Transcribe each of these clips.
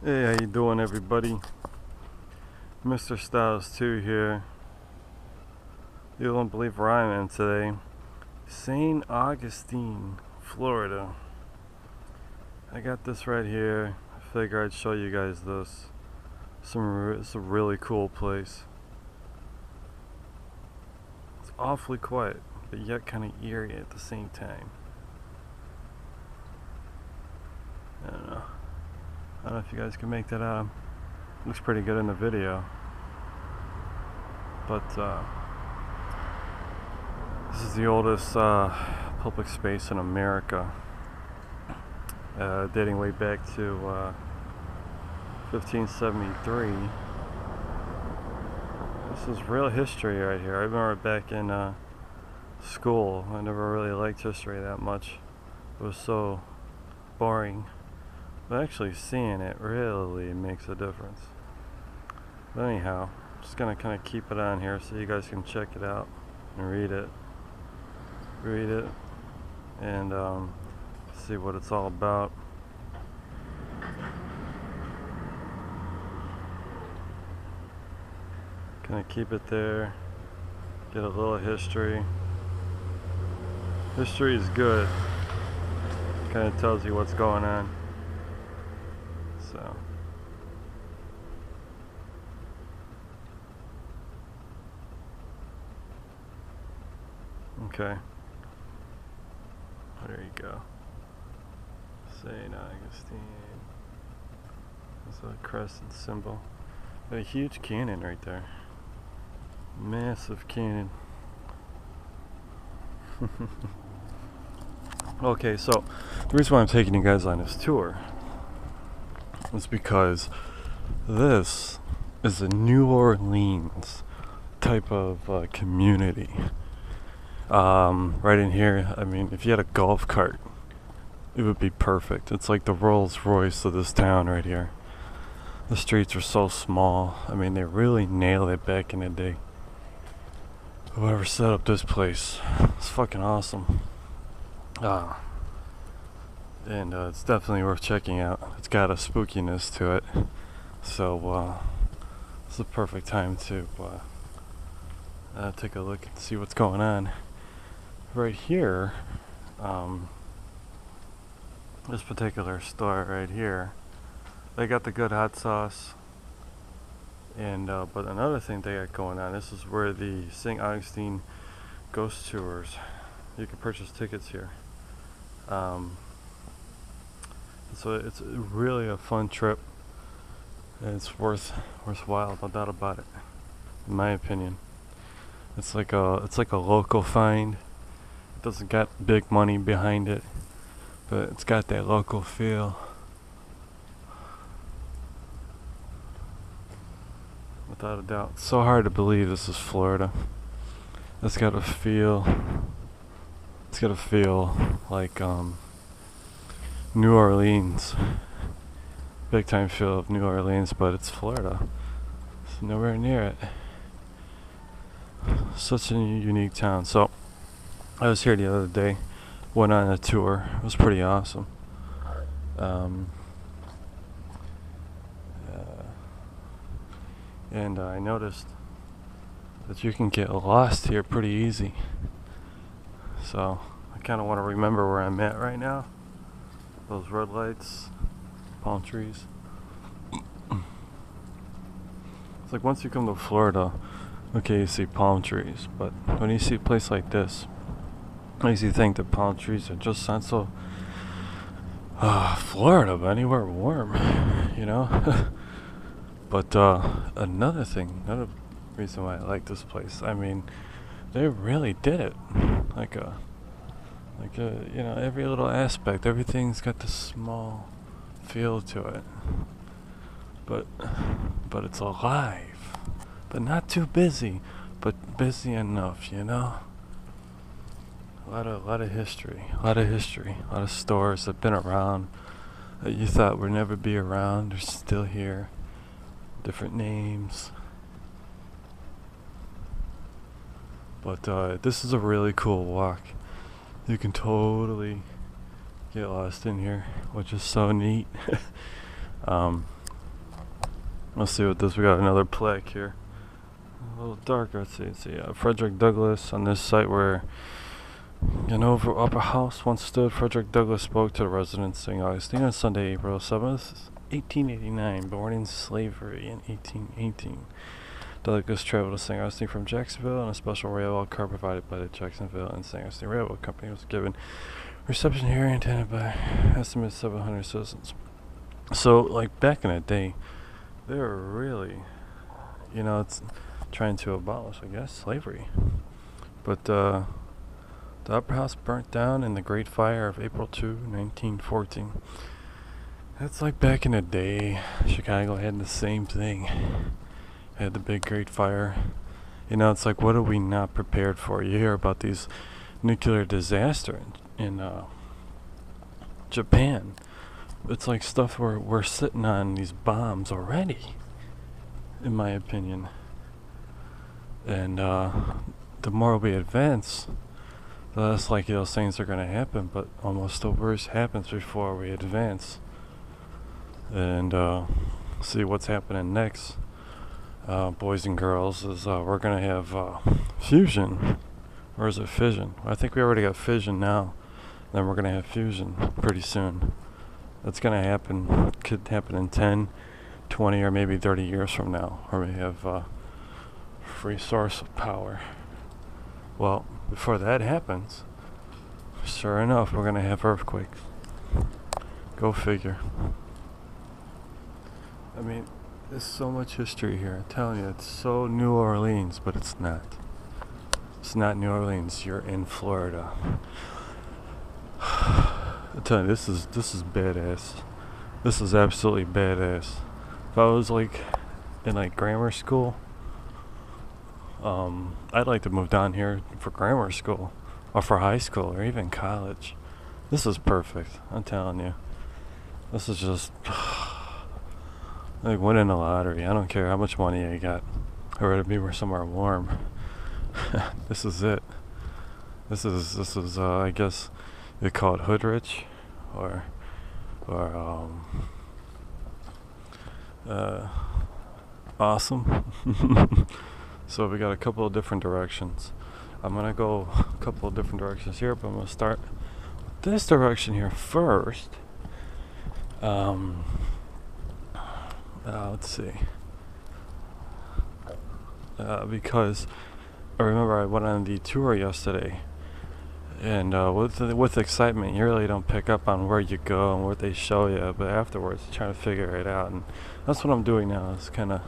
Hey, how you doing, everybody? Mr. Styles 2 here. You don't believe where I am today. St. Augustine, Florida. I got this right here. I figure I'd show you guys this. It's a really cool place. It's awfully quiet, but yet kind of eerie at the same time. I don't know. I don't know if you guys can make that out. Looks pretty good in the video. But this is the oldest public space in America, dating way back to 1573. This is real history right here. I remember back in school, I never really liked history that much. It was so boring. But actually seeing it really makes a difference. But anyhow, I'm just gonna kind of keep it on here so you guys can check it out and read it, and see what it's all about. Kind of keep it there, get a little history. History is good. Kind of tells you what's going on. So. Okay. There you go. St. Augustine. That's a crescent symbol. A huge cannon right there. Massive cannon. Okay, so the reason why I'm taking you guys on this tour is because this is a New Orleans type of community. Right in here, I mean, if you had a golf cart, it would be perfect. It's like the Rolls Royce of this town right here. The streets are so small. I mean, they really nailed it back in the day. Whoever set up this place, it's fucking awesome. And it's definitely worth checking out. It's got a spookiness to it. So, it's the perfect time to take a look and see what's going on. Right here, this particular store right here, they got the good hot sauce. And but another thing they got going on, this is where the St. Augustine ghost tours, you can purchase tickets here. So it's really a fun trip, and it's worthwhile, no doubt about it, in my opinion. It's like a local find. It doesn't got big money behind it, but it's got that local feel. Without a doubt. It's so hard to believe this is Florida. It's gotta feel like New Orleans. Big time feel of New Orleans, but it's Florida. It's nowhere near it. Such a unique town. So I was here the other day, went on a tour. It was pretty awesome. And I noticed that you can get lost here pretty easy. So I kind of want to remember where I'm at right now. Those red lights, palm trees. It's like once you come to Florida, okay, you see palm trees, but when you see a place like this, it makes you think that palm trees are just not so Florida, but anywhere warm, you know. But another reason why I like this place, I mean, they really did it. Like you know, every little aspect, everything's got this small feel to it. But it's alive, but not too busy, but busy enough, you know. A lot of history, a lot of stores that've been around that you thought would never be around. They're still here. Different names. But this is a really cool walk. You can totally get lost in here, which is so neat. Let's see what this. We got another plaque here. A little darker. Let's see. Frederick Douglass on this site where an over upper house once stood. Frederick Douglass spoke to the residents saying Augustine on Sunday, April 7th, 1889, born in slavery in 1818. Douglass traveled to St. Augustine from Jacksonville, and a special railroad car provided by the Jacksonville and St. Augustine Railroad Company was given reception here attended by estimated 700 citizens. So, like back in the day, they were really, it's trying to abolish, I guess, slavery. But the upper house burnt down in the Great Fire of April 2, 1914. That's like back in the day. Chicago had the same thing. Had the big Great Fire. It's like, what are we not prepared for? You hear about these nuclear disaster in Japan. It's like stuff we're sitting on these bombs already, in my opinion. And the more we advance, the less likely those things are going to happen, but almost the worst happens before we advance. And see what's happening next, boys and girls, is we're going to have fusion. Or is it fission? I think we already got fission now. Then we're going to have fusion pretty soon. That's going to happen. Could happen in 10, 20, or maybe 30 years from now, where we have free source of power. Well, before that happens, sure enough, we're going to have earthquakes. Go figure. I mean, there's so much history here. I'm telling you, it's so New Orleans, but it's not. It's not New Orleans. You're in Florida. I'm telling you, this is badass. This is absolutely badass. If I was like in like grammar school, I'd like to move down here for grammar school, or for high school, or even college. This is perfect. I'm telling you. This is just like winning the lottery. I don't care how much money I got. I'd rather be somewhere warm. This is it. This is I guess they call it hood rich, or awesome. So we got a couple of different directions. I'm gonna go a couple of different directions here, but I'm gonna start with this direction here first. Let's see. Because I remember I went on the tour yesterday, and with excitement, you really don't pick up on where you go and what they show you, but afterwards, you're trying to figure it out, and that's what I'm doing now. Is kind of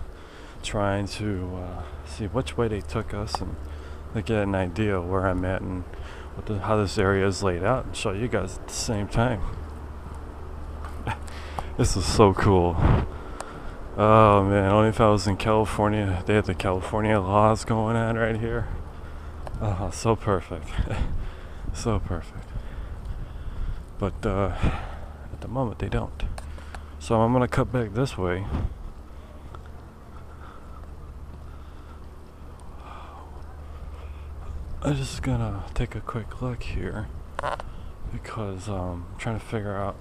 trying to see which way they took us, and to get an idea of where I'm at and how this area is laid out, and show you guys at the same time. This is so cool. Oh man, only if I was in California. They have the California laws going on right here. Oh, so perfect. So perfect. But at the moment they don't. So I'm gonna cut back this way. I'm just gonna take a quick look here, because I'm trying to figure out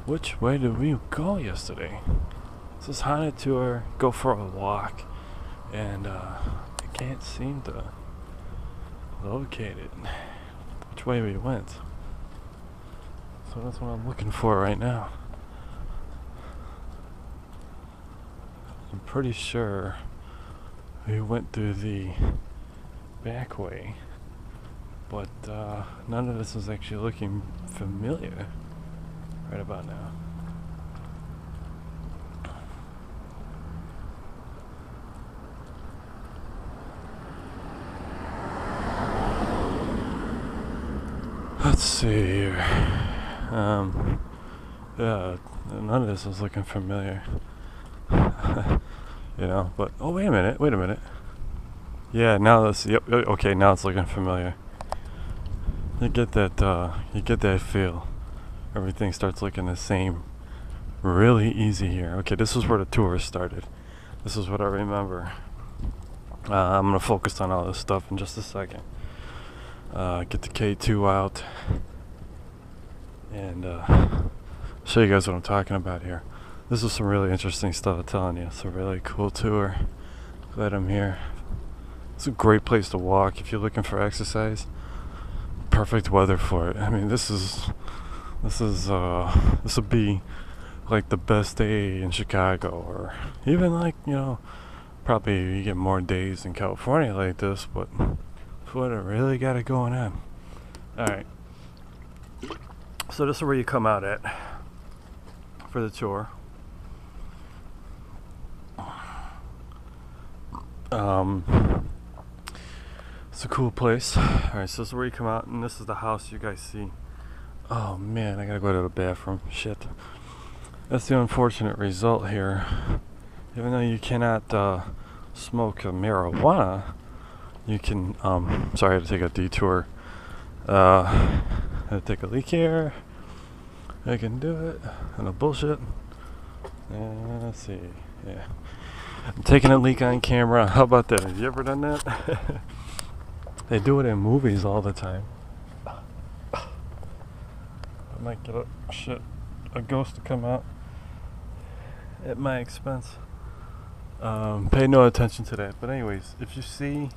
which way did we go yesterday. This is haunted tour, go for a walk, and I can't seem to locate it, which way we went. So that's what I'm looking for right now. I'm pretty sure we went through the back way, but none of this is actually looking familiar right about now. Let's see here. Yeah, none of this is looking familiar. But oh, wait a minute. Yeah, now that's, yep, okay, now it's looking familiar. You get that feel. Everything starts looking the same. Really easy here. Okay, this is where the tour started. This is what I remember. I'm gonna focus on all this stuff in just a second. Get the K2 out and show you guys what I'm talking about here. This is some really interesting stuff, I'm telling you. It's a really cool tour. Glad I'm here. It's a great place to walk if you're looking for exercise. Perfect weather for it. I mean, this will be like the best day in Chicago, or even like, you know, probably you get more days in California like this, but Florida really got it going on. Alright. So this is where you come out at for the tour. It's a cool place. Alright, so this is where you come out, and this is the house you guys see. Oh man, I gotta go to the bathroom. Shit. That's the unfortunate result here. Even though you cannot smoke marijuana, you can, sorry, I had to take a detour. I had to take a leak here. I can do it. No bullshit. Let's see. Yeah. I'm taking a leak on camera. How about that? Have you ever done that? They do it in movies all the time. I might get a ghost to come out at my expense. Pay no attention to that. But anyways, if you see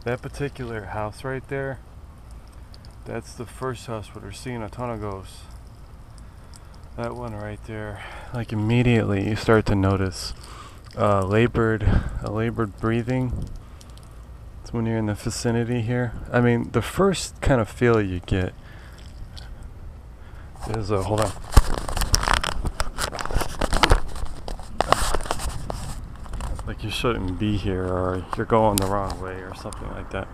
that particular house right there, that's the first house where they're seeing a ton of ghosts. That one right there, like immediately you start to notice labored breathing. It's when you're in the vicinity here. I mean, the first kind of feel you get is hold on. Like you shouldn't be here, or you're going the wrong way, or something like that.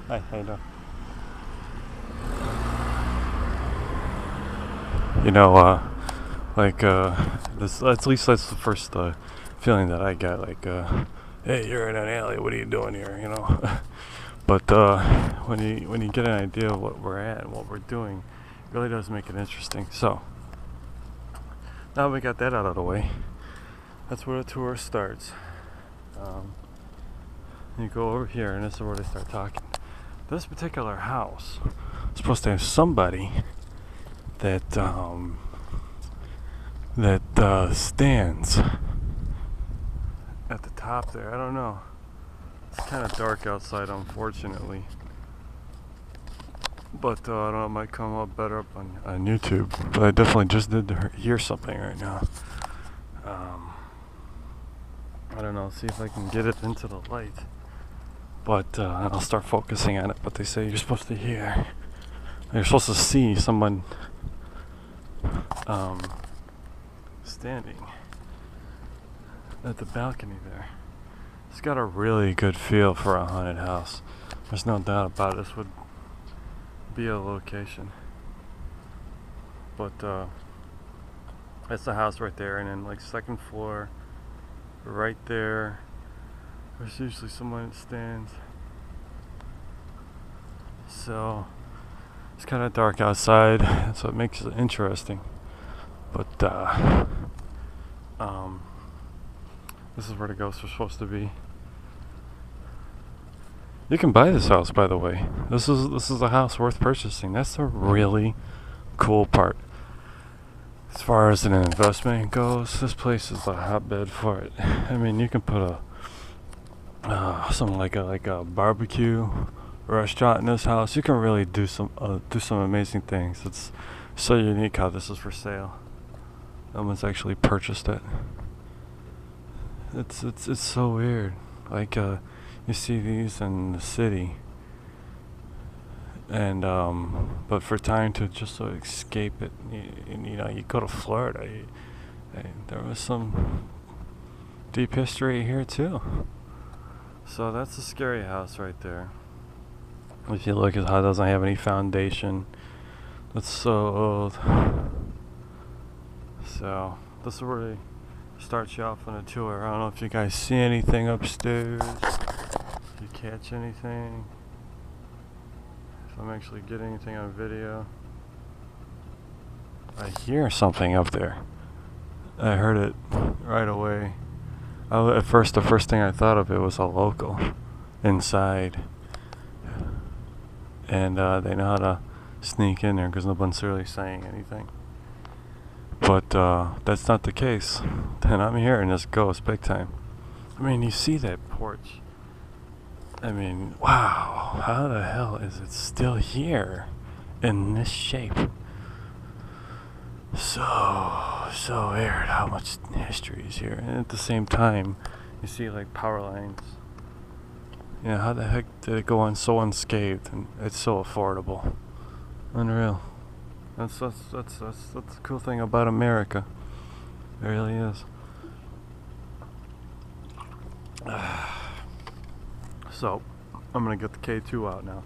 Hi, how you doing? You know, this, at least that's the first feeling that I got. Like, hey, you're in an alley. What are you doing here? You know. But when you get an idea of what we're at and what we're doing, it really does make it interesting. So now we got that out of the way. That's where the tour starts. You go over here, and this is where they start talking. This particular house is supposed to have somebody that stands at the top there. I don't know. It's kind of dark outside, unfortunately. But I don't know, it might come up better up on YouTube. But I definitely just did hear something right now. I don't know, see if I can get it into the light. But I'll start focusing on it. But they say you're supposed to hear, you're supposed to see someone standing at the balcony there. It's got a really good feel for a haunted house. There's no doubt about it. This would be a location. But that's the house right there, and then like second floor, right there, there's usually someone that stands. So it's kind of dark outside, so it makes it interesting. But this is where the ghosts are supposed to be. You can buy this house, by the way. This is a house worth purchasing. That's a really cool part. As far as an investment goes, this place is a hotbed for it. I mean, you can put something like a barbecue restaurant in this house. You can really do some amazing things. It's so unique how this is for sale. No one's actually purchased it. It's so weird. Like you see these in the city, and but for time to just sort of escape it, you know, you go to Florida. There was some deep history here too. So that's a scary house right there. If you look at how it doesn't have any foundation, it's so old. So this is where they start you off on a tour. I don't know if you guys see anything upstairs. If you catch anything. If I'm actually getting anything on video. I hear something up there. I heard it right away. At first, the first thing I thought of it was a local inside. And they know how to sneak in there because no one's really saying anything. But that's not the case. Then I'm here and this goes big time. I mean, you see that porch. I mean, wow, how the hell is it still here in this shape? So weird how much history is here. And at the same time, you see like power lines. You know, how the heck did it go on so unscathed? And it's so affordable. Unreal. That's the cool thing about America. It really is. So, I'm gonna get the K2 out now.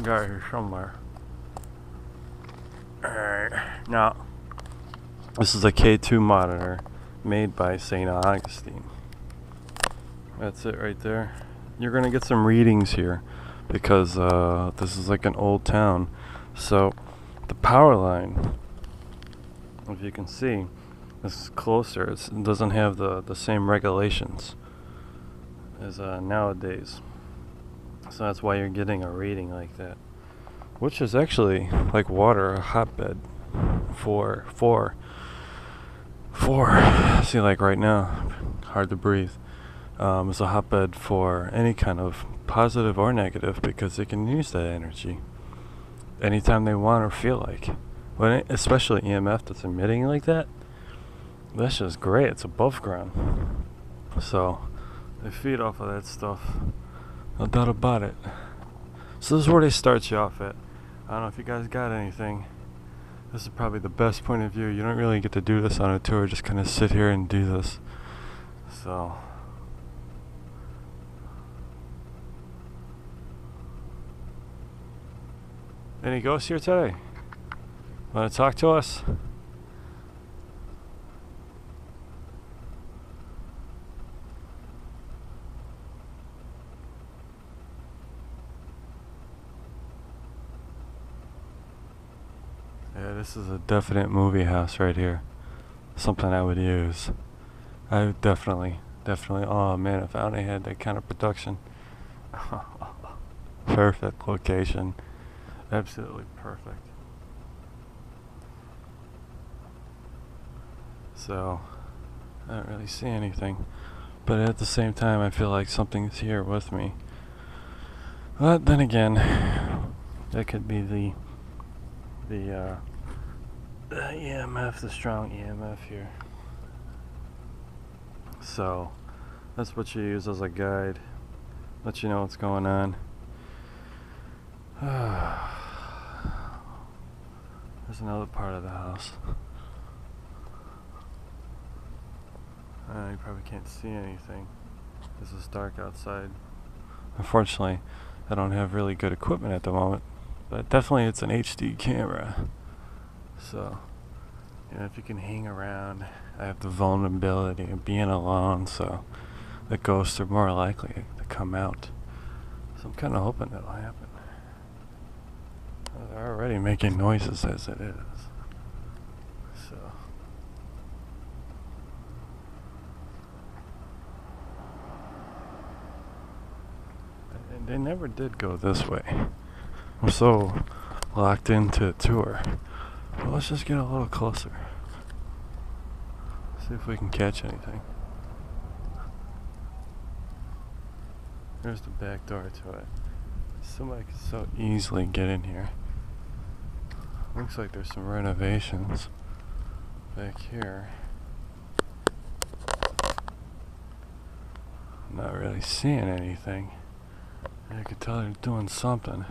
Got it here somewhere. Alright, now, this is a K2 monitor made by St. Augustine. That's it right there. You're gonna get some readings here because this is like an old town. So, the power line, if you can see, is closer. It doesn't have the same regulations as nowadays. So that's why you're getting a reading like that. Which is actually, like water, a hotbed for see, like right now, hard to breathe. It's a hotbed for any kind of positive or negative because they can use that energy anytime they want or feel like. When especially EMF that's emitting like that, that's just great. It's above ground. So they feed off of that stuff. No doubt about it. So this is where they start you off at. I don't know if you guys got anything. This is probably the best point of view. You don't really get to do this on a tour. Just kind of sit here and do this. So. Any ghosts here today? Want to talk to us? Yeah, this is a definite movie house right here. Something I would use. I would definitely. Oh man, if I only had that kind of production. Perfect location. Absolutely perfect. So, I don't really see anything. But at the same time, I feel like something's here with me. But then again, that could be the EMF, the strong EMF here. So, that's what you use as a guide. Let you know what's going on. There's another part of the house. You probably can't see anything. This is dark outside. Unfortunately, I don't have really good equipment at the moment, but definitely it's an HD camera. So, you know, if you can hang around, I have the vulnerability of being alone, so the ghosts are more likely to come out. So I'm kind of hoping that'll happen. They're already making noises as it is. So. And they never did go this way. I'm so locked into a tour. Well, let's just get a little closer. See if we can catch anything. There's the back door to it. Somebody could so easily get in here. Looks like there's some renovations back here. Not really seeing anything. I could tell they're doing something.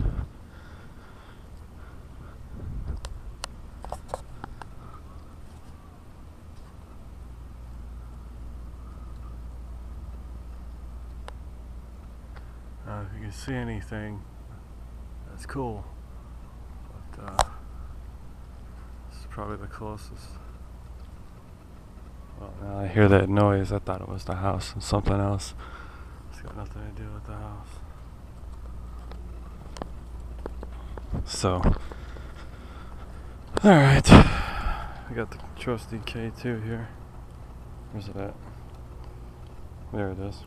If you can see anything, that's cool. But this is probably the closest. Well, now I hear that noise. I thought it was the house and something else. It's got nothing to do with the house. So, alright. I got the trusty K2 here. Where's it at? There it is.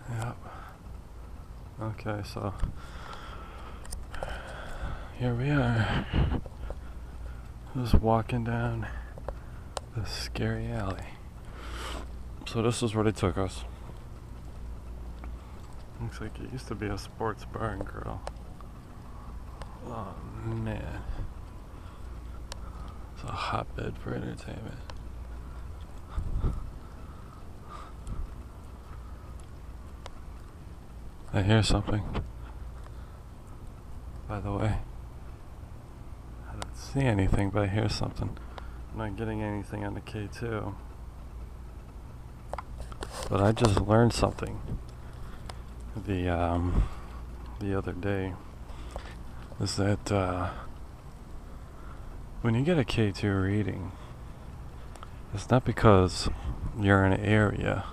Yep. Okay, so here we are. Just walking down this scary alley. So this is where they took us. Looks like it used to be a sports bar and grill. Oh man. It's a hotbed for entertainment. I hear something. By the way, I don't see anything, but I hear something. I'm not getting anything on the K2. But I just learned something the other day. Is that when you get a K2 reading, it's not because you're in an area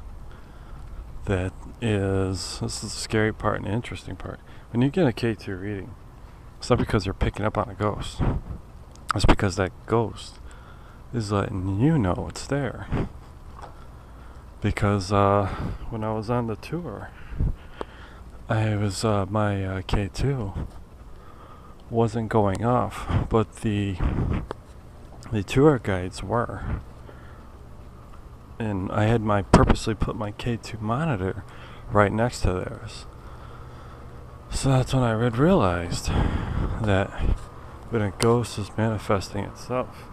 that is, this is the scary part and the interesting part. When you get a K2 reading, it's not because you're picking up on a ghost. It's because that ghost is letting you know it's there. Because when I was on the tour, I was my K2 wasn't going off, but the tour guides were. And I had purposely put my K2 monitor right next to theirs. So that's when I realized that when a ghost is manifesting itself,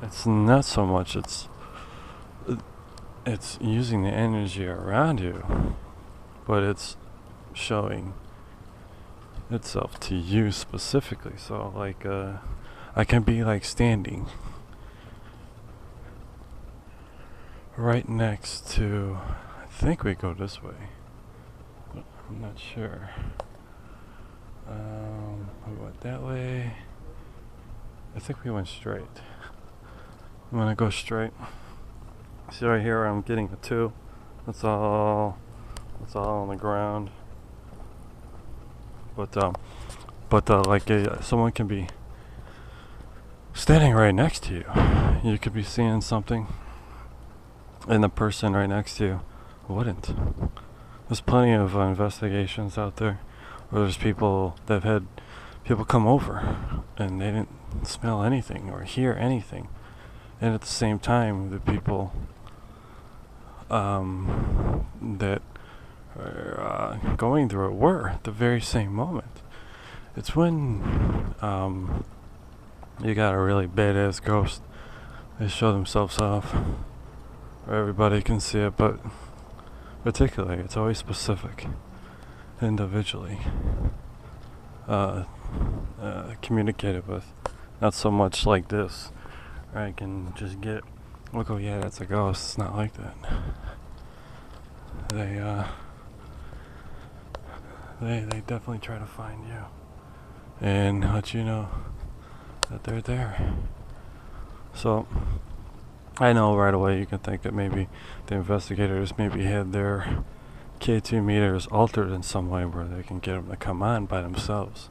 it's not so much it's using the energy around you, but it's showing itself to you specifically. So like I can be like standing right next to, I think we go this way, but I'm not sure. We went that way. I think we went straight. I'm gonna go straight. See right here, I'm getting a 2. That's all on the ground. But like someone can be standing right next to you. You could be seeing something, and the person right next to you wouldn't. There's plenty of investigations out there where there's people that have had people come over and they didn't smell anything or hear anything, and at the same time the people that are going through it were at the very same moment. It's when you got a really badass ghost, they show themselves off where everybody can see it, but particularly it's always specific, individually communicated with. Not so much like this, where I can just get, look, oh yeah, that's a ghost. It's not like that. They definitely try to find you and let you know that they're there. So I know right away you can think that maybe the investigators maybe had their K2 meters altered in some way where they can get them to come on by themselves.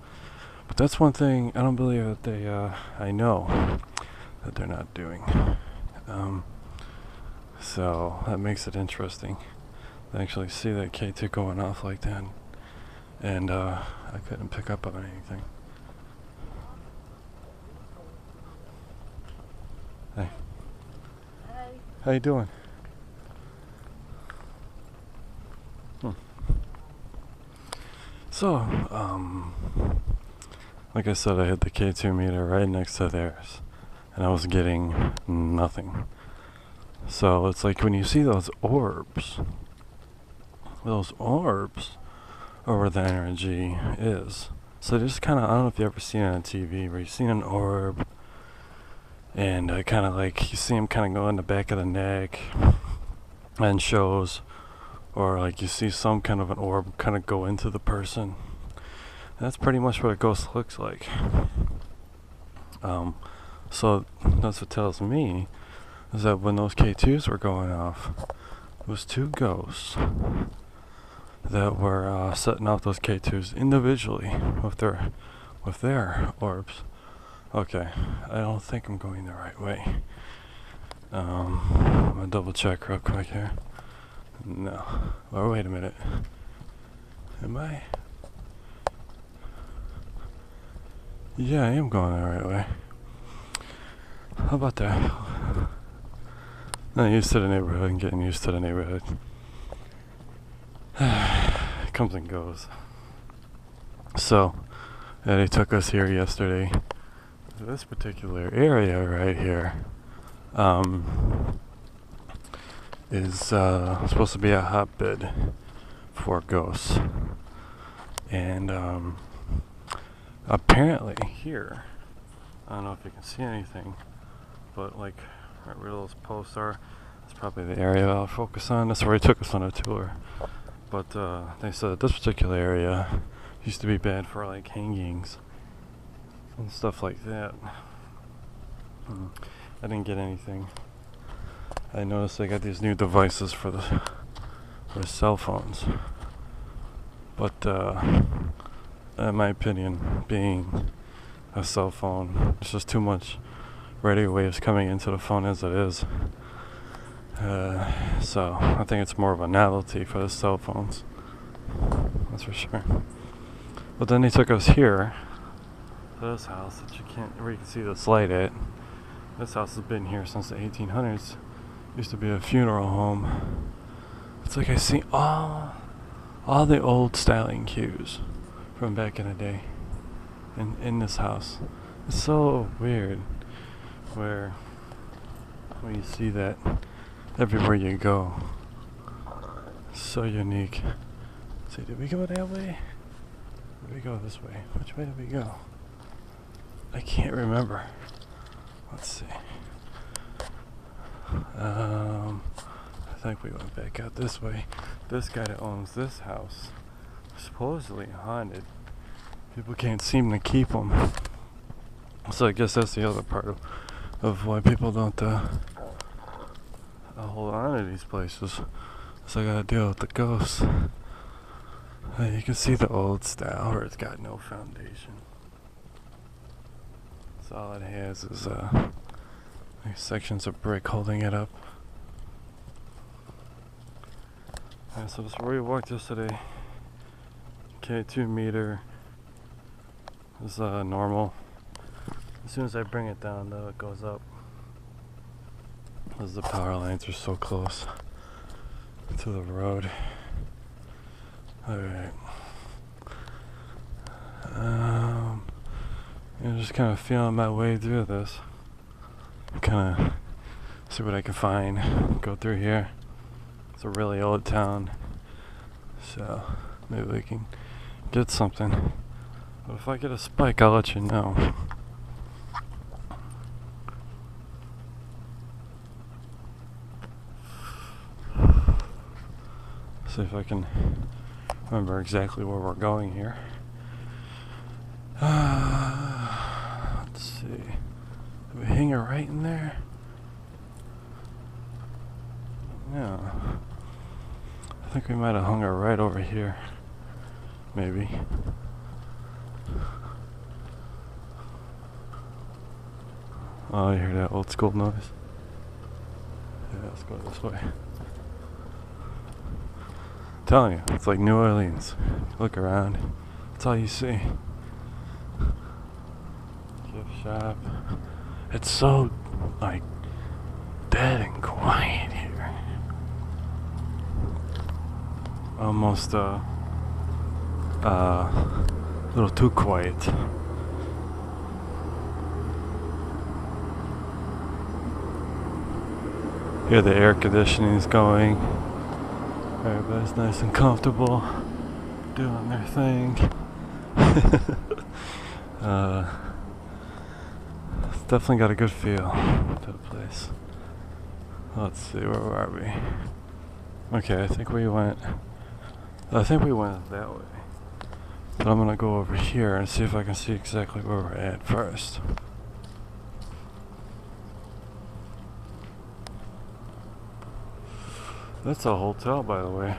But that's one thing I don't believe that they, I know that they're not doing. So that makes it interesting to actually see that K2 going off like that. And I couldn't pick up on anything. Hey. Hi. How you doing? So, like I said, I had the K2 meter right next to theirs, and I was getting nothing. So it's like when you see those orbs are where the energy is. So just kind of, I don't know if you ever seen it on TV, where you've seen an orb, and kind of like, you see them kind of go in the back of the neck, and shows, or like you see some kind of an orb kind of go into the person. And that's pretty much what a ghost looks like. So that's what tells me is that when those K2s were going off, it was 2 ghosts that were setting off those K2s individually with their with their orbs. Okay, I don't think I'm going the right way. I'm gonna double check real quick here. No. Oh, wait a minute. Am I? Yeah, I am going the right way. How about that? Not used to the neighborhood and getting used to the neighborhood. It comes and goes. So, yeah, they took us here yesterday. This particular area right here is supposed to be a hotbed for ghosts. And apparently here, I don't know if you can see anything, but like right where those posts are, that's probably the area I'll focus on. That's where he took us on a tour. But they said that this particular area used to be bad for like hangings and stuff like that. I didn't get anything. I noticed they got these new devices for the cell phones. But in my opinion, being a cell phone, there's just too much radio waves coming into the phone as it is. So I think it's more of a novelty for the cell phones. That's for sure. But then they took us here to this house that where you can see this light at. This house has been here since the 1800s. Used to be a funeral home. It's like I see all the old styling cues from back in the day in this house. It's so weird where you see that everywhere you go. It's so unique. See, did we go that way? Did we go this way? Which way did we go? I can't remember. Let's see. I think we went back out this way. This guy that owns this house, supposedly haunted. People can't seem to keep them. So I guess that's the other part of why people don't hold on to these places. So I gotta deal with the ghosts. You can see the old style where it's got no foundation. So all it has is like sections of brick holding it up. So this is where we walked yesterday. Okay, 2 meter is normal. As soon as I bring it down though, it goes up. Because the power lines are so close to the road. Alright. Just kind of feeling my way through this. Kind of see what I can find. Go through here. It's a really old town. So maybe we can get something. But if I get a spike, I'll let you know. See if I can remember exactly where we're going here. Let's see. Did we hang it right in there? Yeah. I think we might have hung it right over here. Maybe. Oh, you hear that old school noise? Yeah, let's go this way. I'm telling you, it's like New Orleans. Look around. That's all you see. Gift shop. It's so, like, dead and quiet here. Almost, a little too quiet. Here the air conditioning is going. Everybody's nice and comfortable, doing their thing. It's definitely got a good feel to the place. Let's see, where are we? Okay, I think we went that way. But I'm gonna go over here and see if I can see exactly where we're at first. That's a hotel, by the way.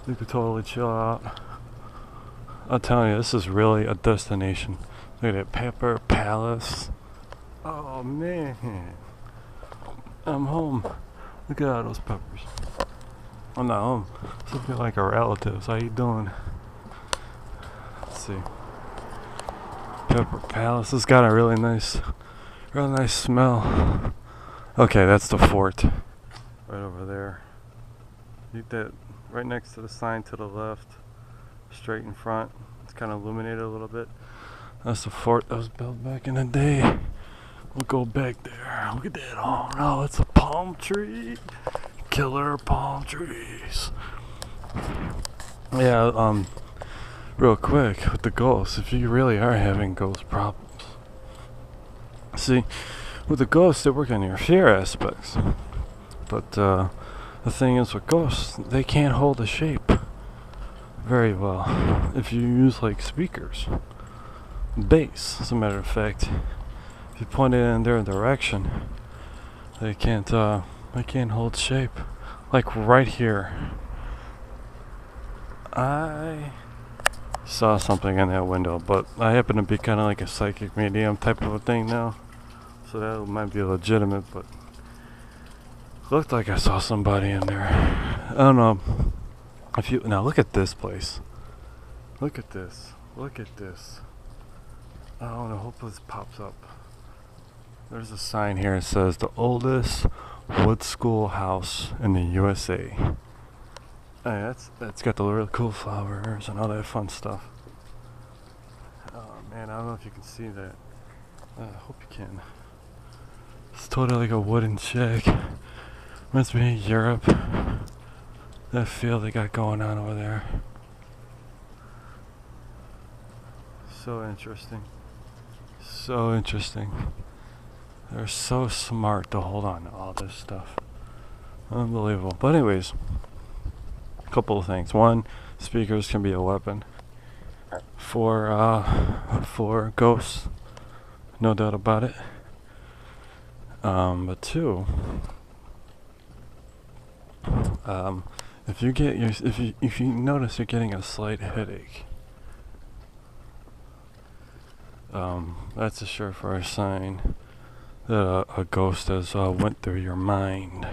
You could totally chill out I'm telling you, this is really a destination. Look at that Pepper Palace. Oh man, I'm home. Look at all those peppers. I'm not home. Something like our relatives. How you doing? Let's see. Pepper Palace. It's got a really nice smell. Okay, that's the fort. Right over there. You that right next to the sign to the left. Straight in front. It's kind of illuminated a little bit. That's the fort that was built back in the day. We'll go back there. Look at that. Oh no, it's a palm tree. Killer palm trees. Yeah, real quick with the ghosts, if you really are having ghost problems. See, with the ghosts, they work on your fear aspects. But the thing is with ghosts, they can't hold a shape very well if you use like speakers. Bass, as a matter of fact. If you point it in their direction, they can't hold shape. Like right here. I saw something in that window, but I happen to be kind of like a psychic medium type of a thing now. So that might be legitimate, but looked like I saw somebody in there. I don't know. If you now look at this place. Look at this. Look at this. Oh, and I hope this pops up. There's a sign here that says the oldest wood school house in the USA. Hey, that's got the real cool flowers and all that fun stuff. Oh man, I don't know if you can see that. I hope you can. It's totally like a wooden shack. Reminds me of Europe. That feel they got going on over there. So interesting. So interesting. They're so smart to hold on to all this stuff. Unbelievable. But anyways, a couple of things. One, speakers can be a weapon for ghosts. No doubt about it. But two, if you notice you're getting a slight headache, that's a surefire sign that a ghost has went through your mind.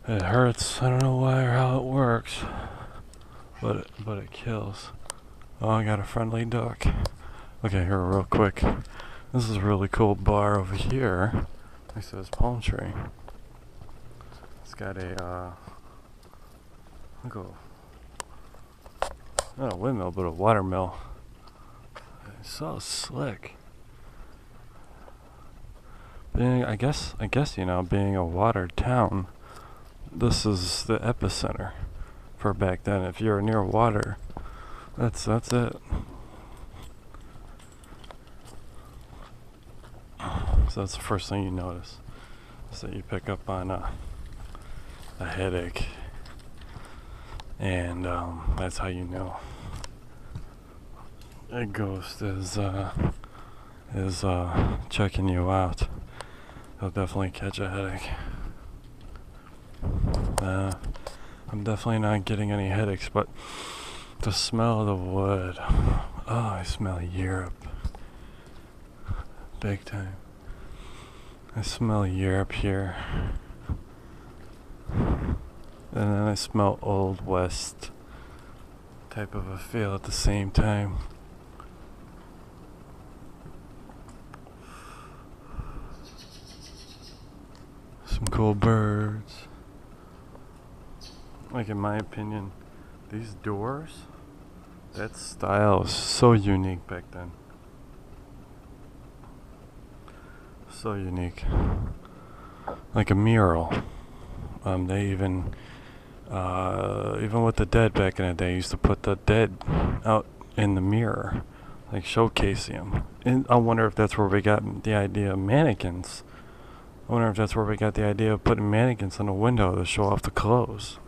It hurts. I don't know why or how it works, but it kills. Oh, I got a friendly duck. Okay, here real quick. This is a really cool bar over here. Next to this palm tree. It's got a not a windmill, but a water mill. It's so slick. I guess being a water town, this is the epicenter for back then. If you're near water, that's it. So that's the first thing you notice, is that you pick up on a headache, and that's how you know a ghost is checking you out. He'll definitely catch a headache. I'm definitely not getting any headaches, but the smell of the wood. Oh, I smell Europe. Big time. I smell Europe here. And then I smell Old West type of a feel at the same time. Some cool birds. Like, in my opinion, these doors, that style is so unique back then. So unique. Like a mural. They even with the dead back in the day, used to put the dead out in the mirror, like showcasing them. And I wonder if that's where we got the idea of mannequins. I wonder if that's where we got the idea of putting mannequins in a window to show off the clothes.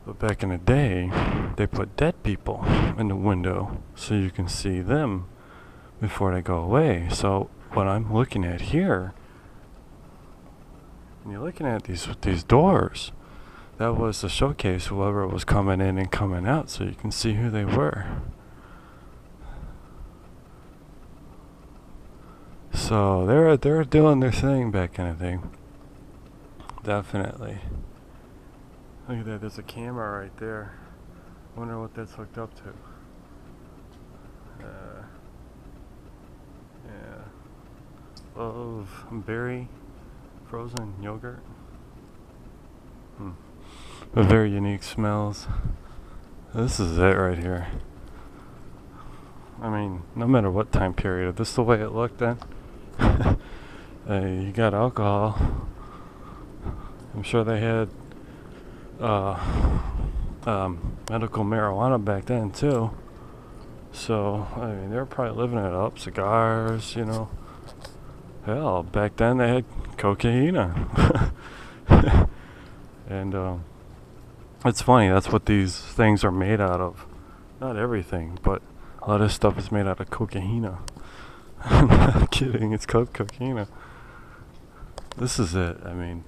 But back in the day, they put dead people in the window so you can see them before they go away. So what I'm looking at here, when you're looking at these doors, that was to showcase whoever was coming in and coming out, so you can see who they were. So they were doing their thing back in the day. Definitely. Look at that, there's a camera right there. Wonder what that's hooked up to. Yeah. Love berry frozen yogurt. But very unique smells. This is it right here. I mean, no matter what time period, this is the way it looked then. You got alcohol. I'm sure they had medical marijuana back then too. So, I mean, they were probably living it up. Cigars, you know. Hell, back then they had cocaine. And it's funny, that's what these things are made out of. Not everything, but a lot of this stuff is made out of cocaine. I'm not kidding, it's called cocaine. This is it, I mean,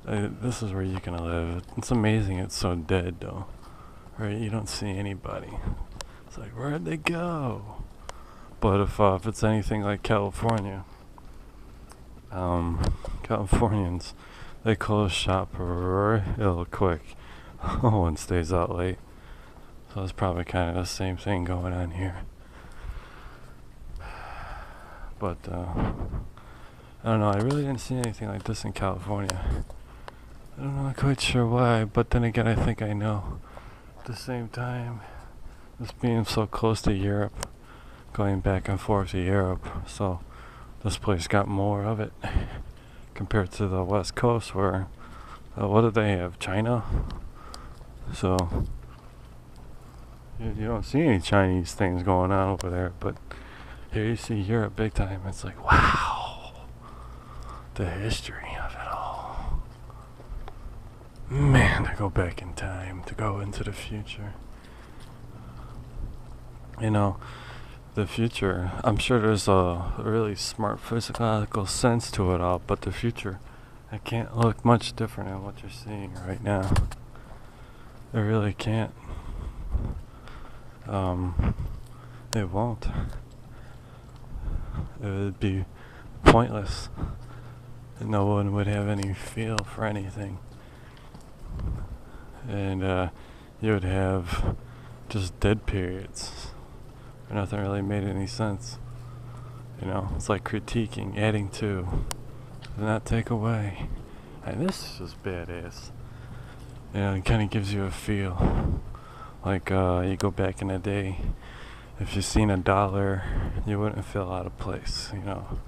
this is where you can live. It's amazing it's so dead though. Right, you don't see anybody. It's like, where'd they go? But if it's anything like California, Californians, they close shop real quick. No one stays out late. So it's probably kind of the same thing going on here. But I don't know, I really didn't see anything like this in California. I'm not quite sure why, but then again I think I know. At the same time, this being so close to Europe, going back and forth to Europe, so this place got more of it compared to the West Coast where, what do they have, China? So, you don't see any Chinese things going on over there, but here you see Europe big time. It's like, wow, the history of it all. Man, to go back in time, to go into the future. You know, the future, I'm sure there's a really smart physical sense to it all, but the future, it can't look much different than what you're seeing right now. It really can't. It won't. It would be pointless. No one would have any feel for anything. And you would have just dead periods. Nothing really made any sense. You know, it's like critiquing, adding to, and not take away. And this is badass. You know, it kind of gives you a feel. Like you go back in the day, if you seen $1, you wouldn't feel out of place. You know,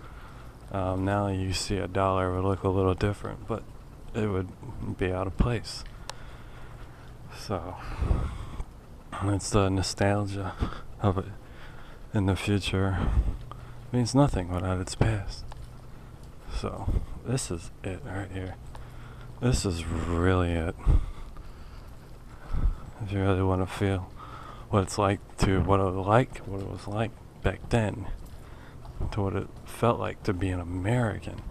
now you see $1 it would look a little different, but it would be out of place. So it's the nostalgia of it. In the future means nothing without its past. So this is it right here. This is really it. If you really want to feel what it's like to what it was like back then, to what it felt like to be an American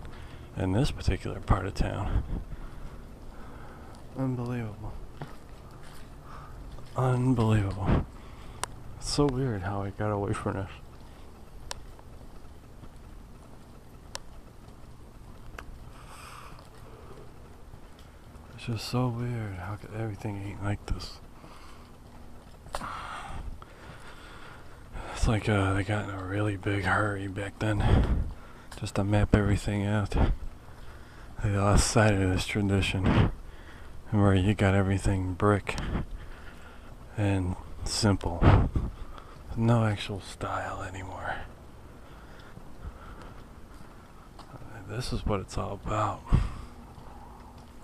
in this particular part of town. Unbelievable. Unbelievable. It's so weird how I got away from this. It's just so weird how everything ain't like this. It's like they got in a really big hurry back then, just to map everything out. They lost sight of this tradition, where you got everything brick and simple. No actual style anymore. This is what it's all about.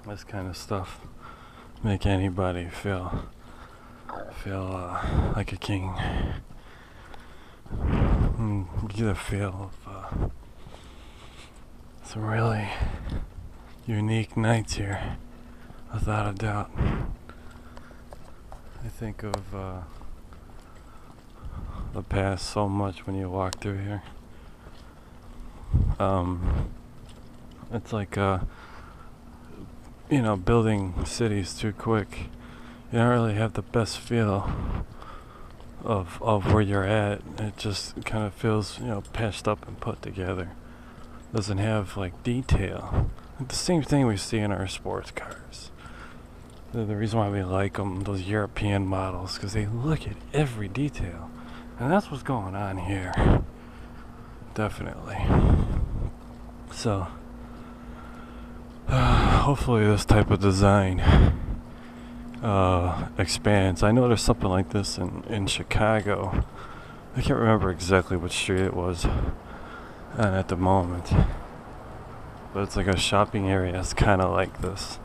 This kind of stuff make anybody feel like a king. Get a feel of some really unique nights here, without a doubt. I think of the past so much when you walk through here. It's like building cities too quick, you don't really have the best feel of where you're at. It just kind of feels, patched up and put together. Doesn't have like detail. Like the same thing we see in our sports cars. The reason why we like them, those European models, because they look at every detail. And that's what's going on here. Definitely. So, hopefully this type of design expands. I know there's something like this in Chicago. I can't remember exactly which street it was at the moment. But it's like a shopping area that's kind of like this.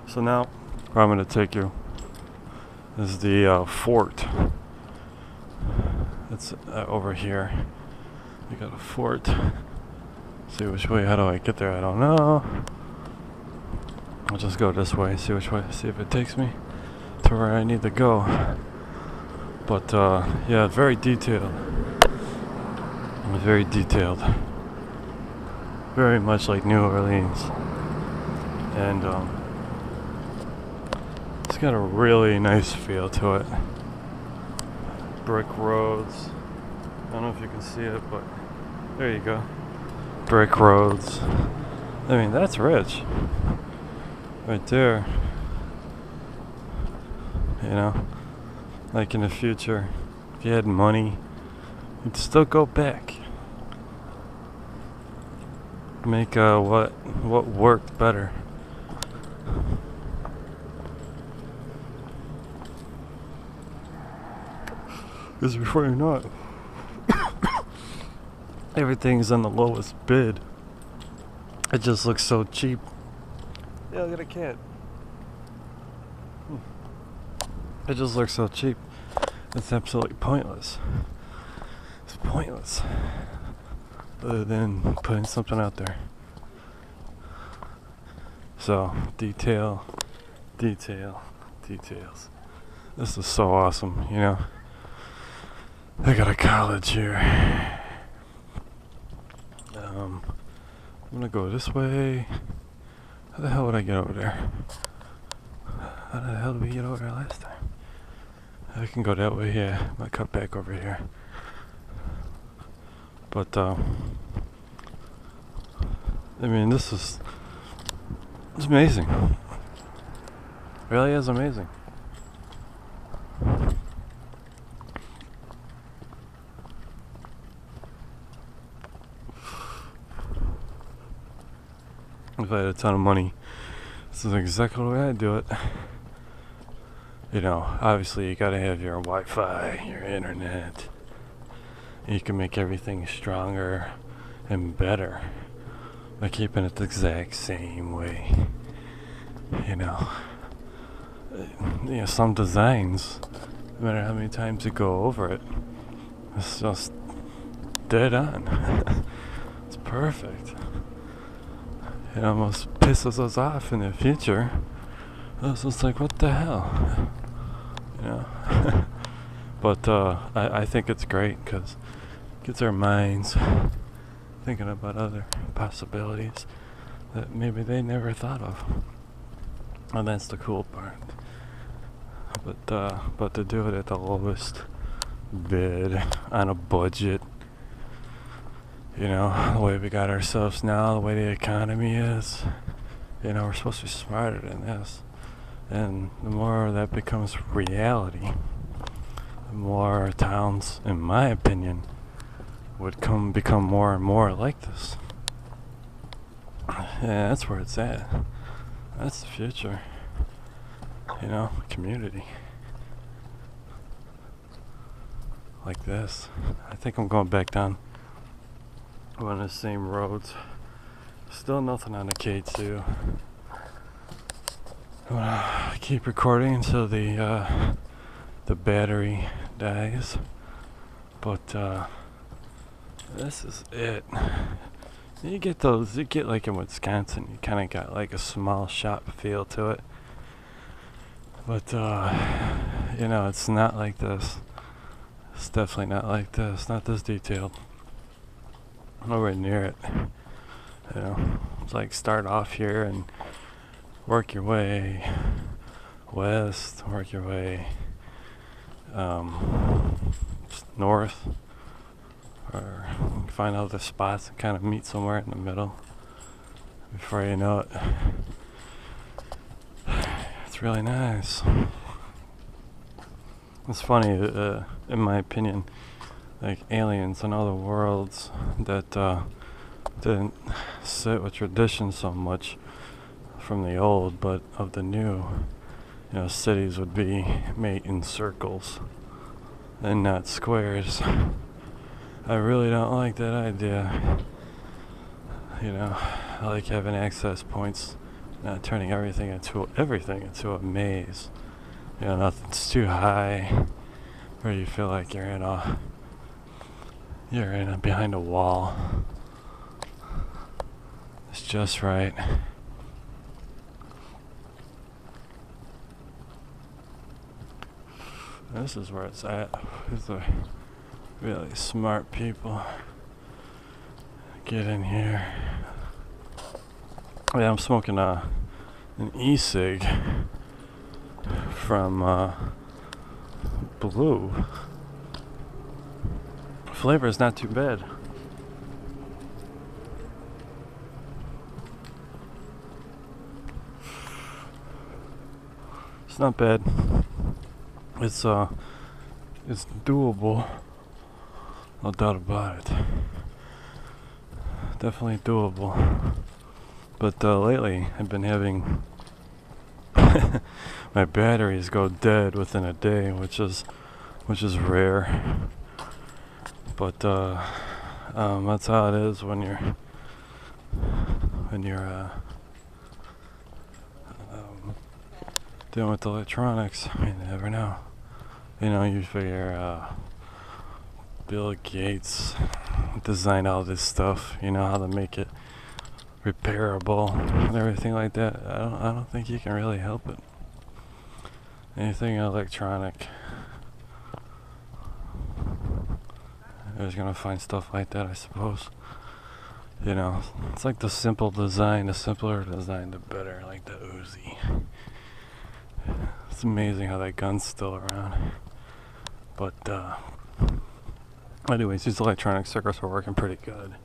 So now, where I'm going to take you is the fort. It's over here. We got a fort. See which way, how do I get there? I don't know. I'll just go this way, see which way, see if it takes me to where I need to go. But yeah, very detailed. Very detailed. Very much like New Orleans. And it's got a really nice feel to it. Brick roads. I don't know if you can see it, but there you go. Brick roads. I mean, that's rich. Right there. Like in the future, if you had money, you'd still go back. Make what worked better. Because before you know it, everything's on the lowest bid. It just looks so cheap. Yeah, look at a cat. It just looks so cheap. It's absolutely pointless. It's pointless. Other than putting something out there. So, details. This is so awesome, I got a college here. I'm gonna go this way. How the hell would I get over there? How the hell did we get over there last time? I can go that way, yeah. I'm gonna cut back over here. But, this is... It's amazing. Really is amazing. If I had a ton of money, this is exactly the way I'd do it. Obviously you gotta have your Wi-Fi, your internet. You can make everything stronger and better by keeping it the exact same way. Some designs, no matter how many times you go over it, it's just dead on. It's perfect. It almost pisses us off in the future. It's just like, what the hell? But I think it's great because it gets our minds thinking about other possibilities that maybe they never thought of. And that's the cool part. But to do it at the lowest bid on a budget, the way we got ourselves now, the way the economy is, we're supposed to be smarter than this. And the more that becomes reality, the more towns, in my opinion, would become more and more like this. Yeah, that's where it's at. That's the future. Community. Like this. I think I'm going back down one of the same roads. Still nothing on the K2. I'm gonna keep recording until the battery dies. But this is it. You get like in Wisconsin, you kind of got like a small shop feel to it. But it's not like this. It's definitely not like this. Not this detailed. nowhere near it. You know, it's like start off here and work your way west, work your way north, or find other spots and kind of meet somewhere in the middle. Before you know it, it's really nice. It's funny, in my opinion, like aliens and other worlds that didn't sit with tradition so much from the old, but of the new. You know, cities would be made in circles and not squares. I really don't like that idea. You know, I like having access points, not turning everything into a maze. You know, nothing's too high where you feel like you're behind a wall. It's just right. This is where it's at. These are really smart people. Get in here. Yeah, I'm smoking an e-cig from Blue. Flavor is not too bad. It's not bad. It's doable. No doubt about it. Definitely doable. But lately, I've been having my batteries go dead within a day, which is rare. But that's how it is when you're dealing with electronics. You never know. You know, you figure Bill Gates designed all this stuff. You know how to make it repairable and everything like that. I don't think you can really help it. Anything electronic, there's gonna find stuff like that, I suppose. You know, it's like the simple design. The simpler design, the better. Like the Uzi. It's amazing how that gun's still around. But anyways, these electronic circuits are working pretty good.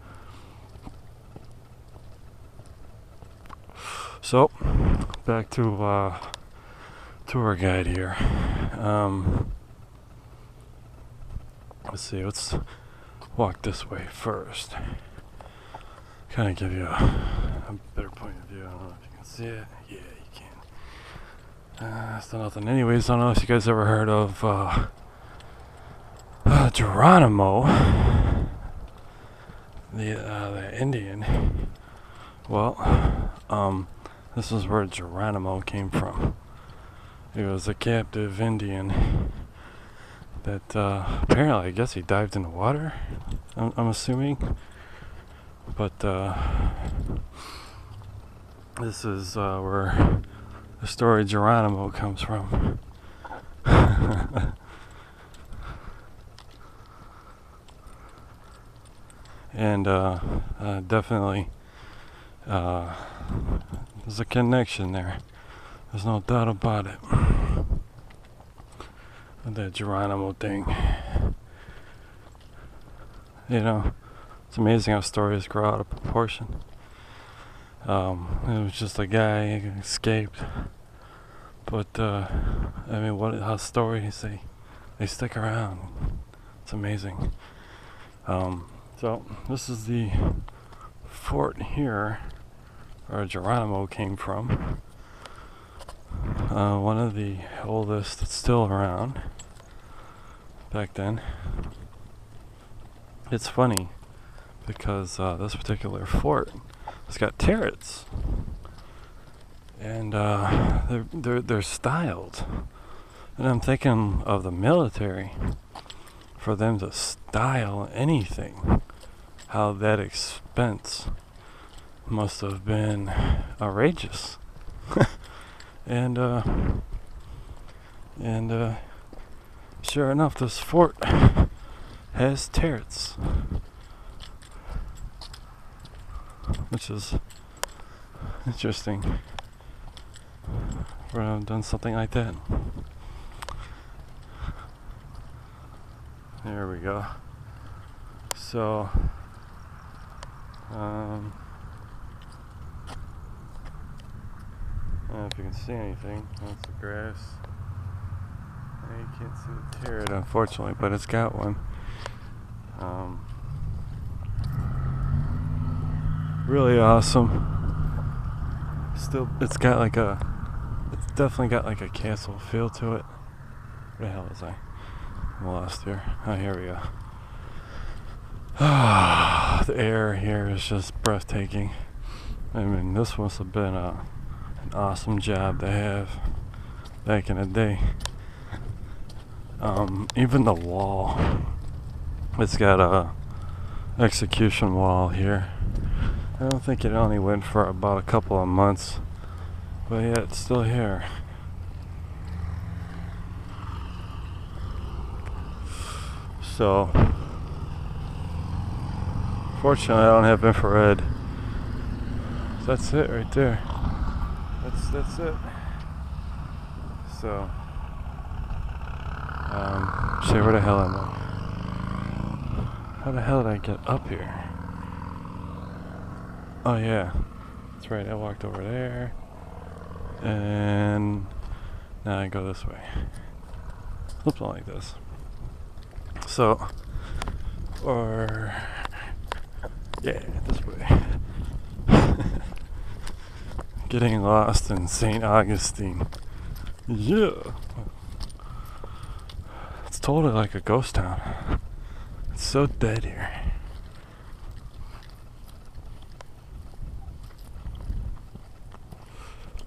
So, back to tour guide here. Let's see, let's walk this way first. Kind of give you a better point of view. I don't know if you can see it. Yeah, you can. Still nothing. Anyways, I don't know if you guys ever heard of Geronimo, the Indian. Well, this is where Geronimo came from. He was a captive Indian that apparently, I guess he dived in the water, I'm assuming. But this is where the story Geronimo comes from. And definitely there's a connection there. There's no doubt about it. That Geronimo thing. You know, it's amazing how stories grow out of proportion. It was just a guy who escaped. But, I mean, how stories, they stick around. It's amazing. So, this is the fort here, where Geronimo came from. One of the oldest that's still around back then. It's funny because this particular fort has got turrets, and they're styled. And I'm thinking of the military, for them to style anything, how that expense must have been outrageous. And sure enough, this fort has turrets. which is interesting. I've done something like that. There we go. So, I don't know if you can see anything. That's the grass. You can't see the turret, unfortunately, but it's got one. Really awesome. Still, it's definitely got like a castle feel to it. Where the hell was I? I'm lost here. Oh, here we go. The air here is just breathtaking. I mean, this must have been an awesome job to have back in the day. Even the wall. It's got a execution wall here. I don't think it only went for about a couple of months, but yeah, it's still here. So, fortunately, I don't have infrared. So that's it right there. That's it. So, say where the hell am I? How the hell did I get up here? Oh yeah, that's right. I walked over there, and now I go this way. Something like this. So, or yeah, this way. Getting lost in St. Augustine. Yeah, it's totally like a ghost town. It's so dead here.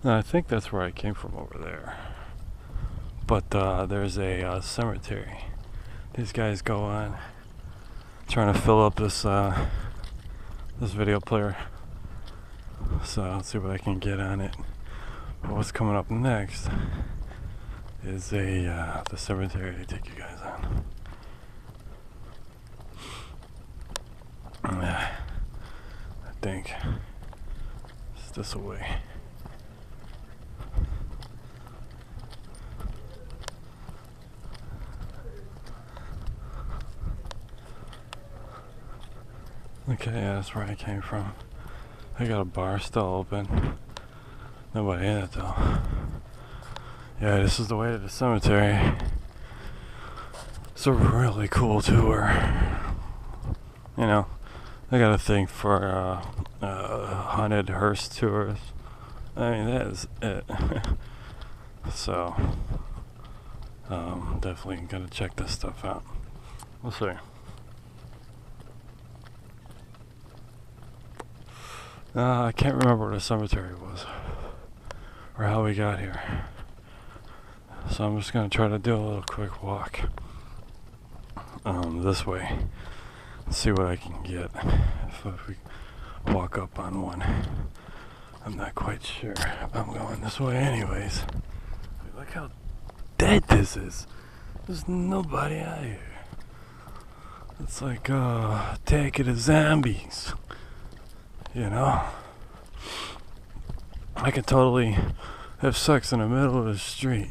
Now, I think that's where I came from over there. But there's a cemetery. These guys go on trying to fill up this video player. So let's see what I can get on it. But what's coming up next is the cemetery to take you guys on. I think it's this way. Okay, yeah, that's where I came from. They got a bar still open. Nobody in it though. Yeah, this is the way to the cemetery. It's a really cool tour. You know, I got a thing for haunted hearse tours. I mean, that is it. So, definitely gotta check this stuff out. We'll see. I can't remember where the cemetery was or how we got here. So I'm just going to try to do a little quick walk this way and see what I can get if we walk up on one. I'm not quite sure if I'm going this way anyways. Look how dead this is. There's nobody out here. It's like Attack of the Zombies. You know, I could totally have sex in the middle of the street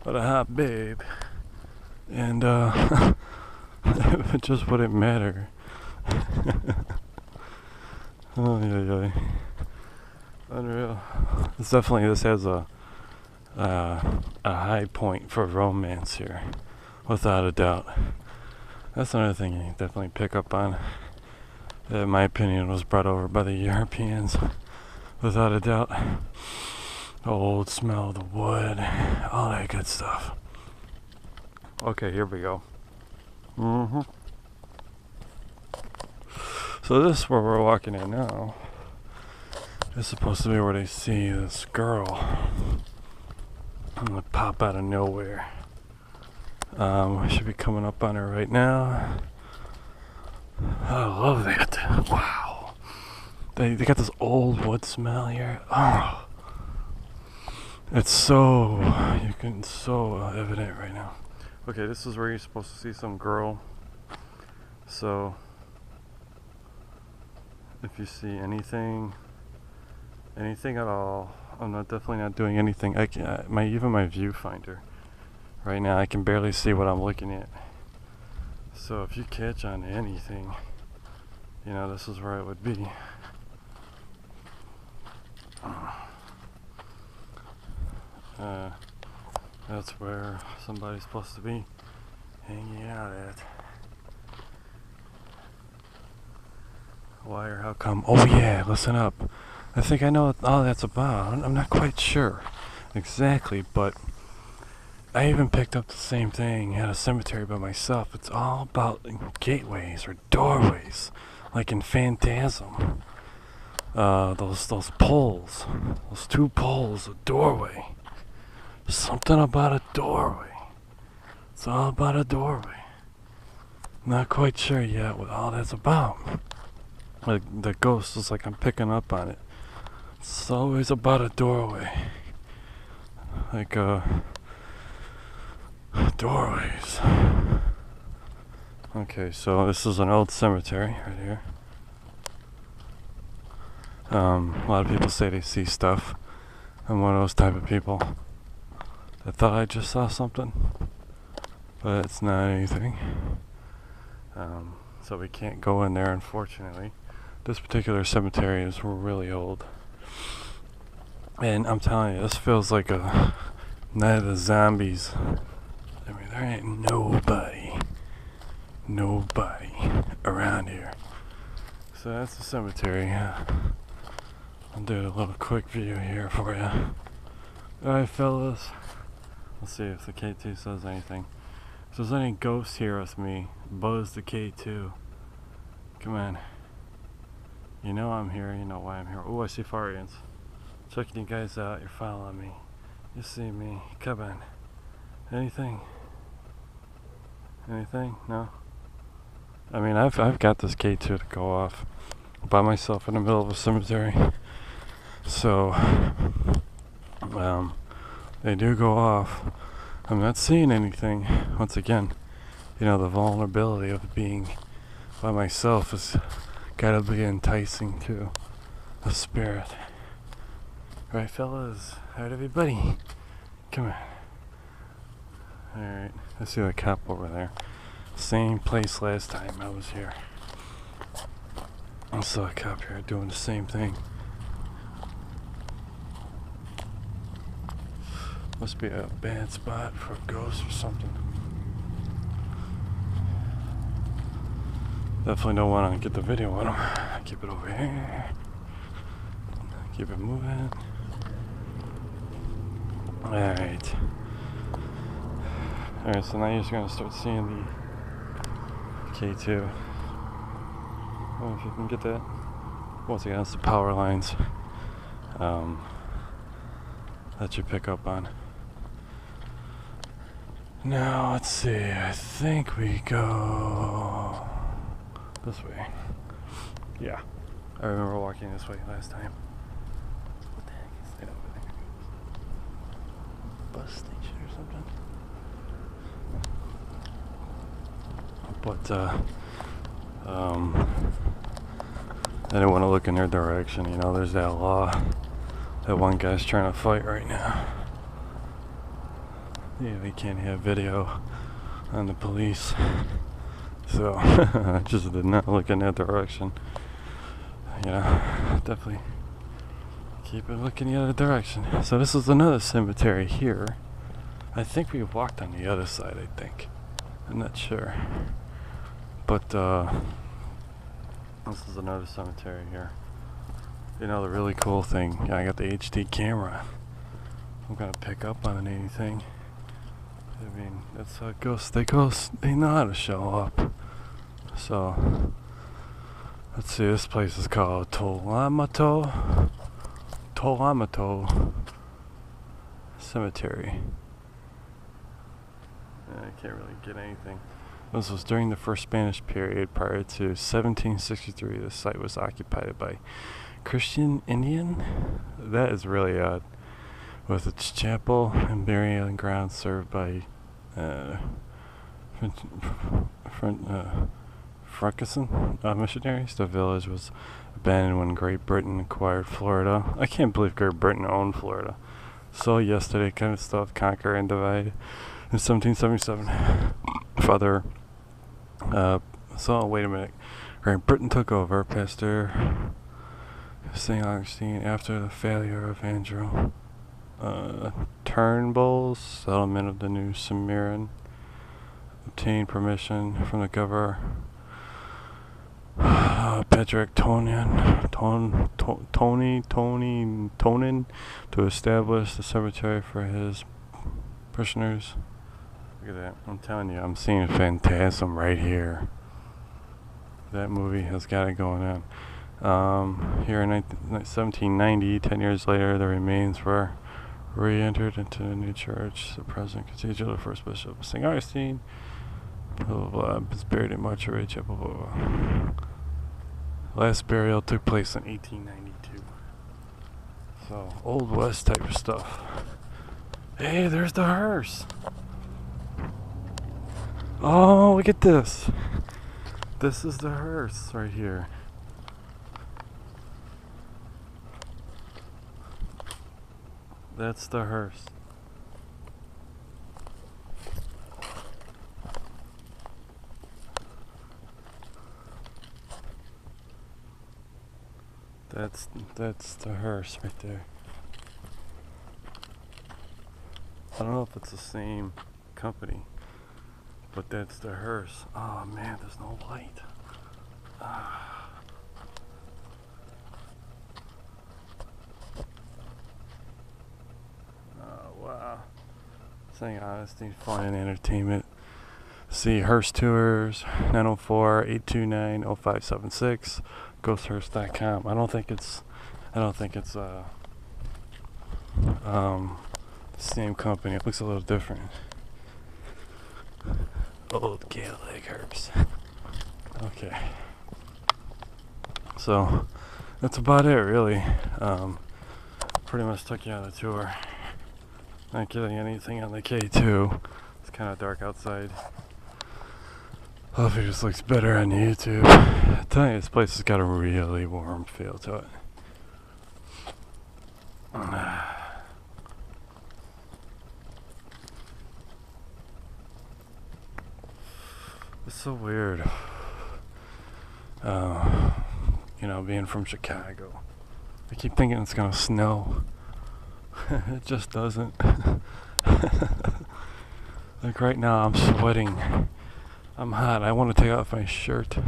with a hot babe, and it just wouldn't matter. Oh yeah, unreal. This has a high point for romance here, without a doubt. That's another thing you definitely pick up on. In my opinion, was brought over by the Europeans, without a doubt. The old smell of the wood, all that good stuff. Okay, here we go. So this is where we're walking in now. It's supposed to be where they see this girl. I'm gonna pop out of nowhere. I should be coming up on her right now. I love that. Wow. They got this old wood smell here. Oh. It's so evident right now. Okay, this is where you're supposed to see some girl. So if you see anything at all, I'm definitely not doing anything. I can even my viewfinder right now, I can barely see what I'm looking at. So if you catch on anything, this is where it would be. That's where somebody's supposed to be hanging out at. Why or how come? Oh yeah, listen up. I think I know what all that's about. I'm not quite sure exactly, but I even picked up the same thing at a cemetery by myself. It's all about gateways or doorways, like in Phantasm. Those poles, those two poles, a doorway. Something about a doorway. It's all about a doorway. Not quite sure yet what all that's about. Like the ghost is like I'm picking up on it. It's always about a doorway. Like doorways. Okay, so this is an old cemetery right here. A lot of people say they see stuff. I'm one of those type of people. I thought I just saw something, but it's not anything. So we can't go in there, unfortunately. This particular cemetery is really old. And I'm telling you, this feels like a Night of the Zombies. I mean, there ain't nobody around here. So that's the cemetery. I'll do a little quick view here for you. Alright, fellas. Let's see if the K2 says anything. If there's any ghosts here with me, buzz the K2. Come on. You know I'm here, you know why I'm here. Oh, I see Farians. Checking you guys out, you're following me. You see me. Come on. Anything? Anything? No? I mean, I've got this K2 to go off by myself in the middle of a cemetery. So, they do go off. I'm not seeing anything. Once again, the vulnerability of being by myself has gotta be enticing to a spirit. Right, fellas? Alright, everybody? Come on. Alright, I see the cop over there. Same place last time I was here. I saw a cop here doing the same thing. Must be a bad spot for a ghost or something. Definitely don't want to get the video on him. Keep it over here. Keep it moving. Alright. Alright, so now you're just going to start seeing the K2. Oh, if you can get that. Once again, it's the power lines that you pick up on. Now, let's see. I think we go this way. Yeah. I remember walking this way last time. What the heck is that over there? Bus station or something? But, I didn't want to look in their direction. There's that law that one guy's trying to fight right now. Yeah, we can't have video on the police. So, I just did not look in that direction. Definitely keep it looking the other direction. So this is another cemetery here. I think we walked on the other side, I'm not sure. But, this is another cemetery here. The really cool thing, I got the HD camera. I'm gonna pick up on anything. I mean, that's how ghosts, they know how to show up. So, let's see, this place is called Tolamato Cemetery. I can't really get anything. This was during the first Spanish period prior to 1763. The site was occupied by Christian Indian. That is really odd. With its chapel and burial Frankinson missionaries. The village was abandoned when Great Britain acquired Florida. I can't believe Great Britain owned Florida. So yesterday kind of stuff, conquer and divide. In 1777, Father, wait a minute. Great Britain took over. Pastor St. Augustine, after the failure of Andrew Turnbull's settlement of the New Sumerian, obtained permission from the governor Patrick Tonin to establish the cemetery for his parishioners. Look at that. I'm telling you, I'm seeing a phantasm right here. That movie has got it going on. Here in 1790, 10 years later, the remains were re-entered into the new church. The present cathedral, the first bishop, St. Augustine, blah, blah, blah, is buried in Mortuary Chapel, blah, blah. Last burial took place in 1892. So, Old West type of stuff. Hey, there's the hearse. Oh, look at this. This is the hearse right here. That's the hearse. That's the hearse right there. I don't know if it's the same company, but that's the hearse. Oh man, there's no light. Oh wow. St. Augustine Fun and Entertainment. See Hearst Tours, 904-829-0576. GhostHearst.com. I don't think it's the same company. It looks a little different. Old Gaelic herbs. Okay. So that's about it really. Pretty much took you on a tour. Not getting anything on the K2. It's kind of dark outside. Hopefully this looks better on YouTube. I tell you, this place has got a really warm feel to it. It's so weird. Being from Chicago. I keep thinking it's gonna snow. It just doesn't. Like right now I'm sweating. I'm hot. I want to take off my shirt.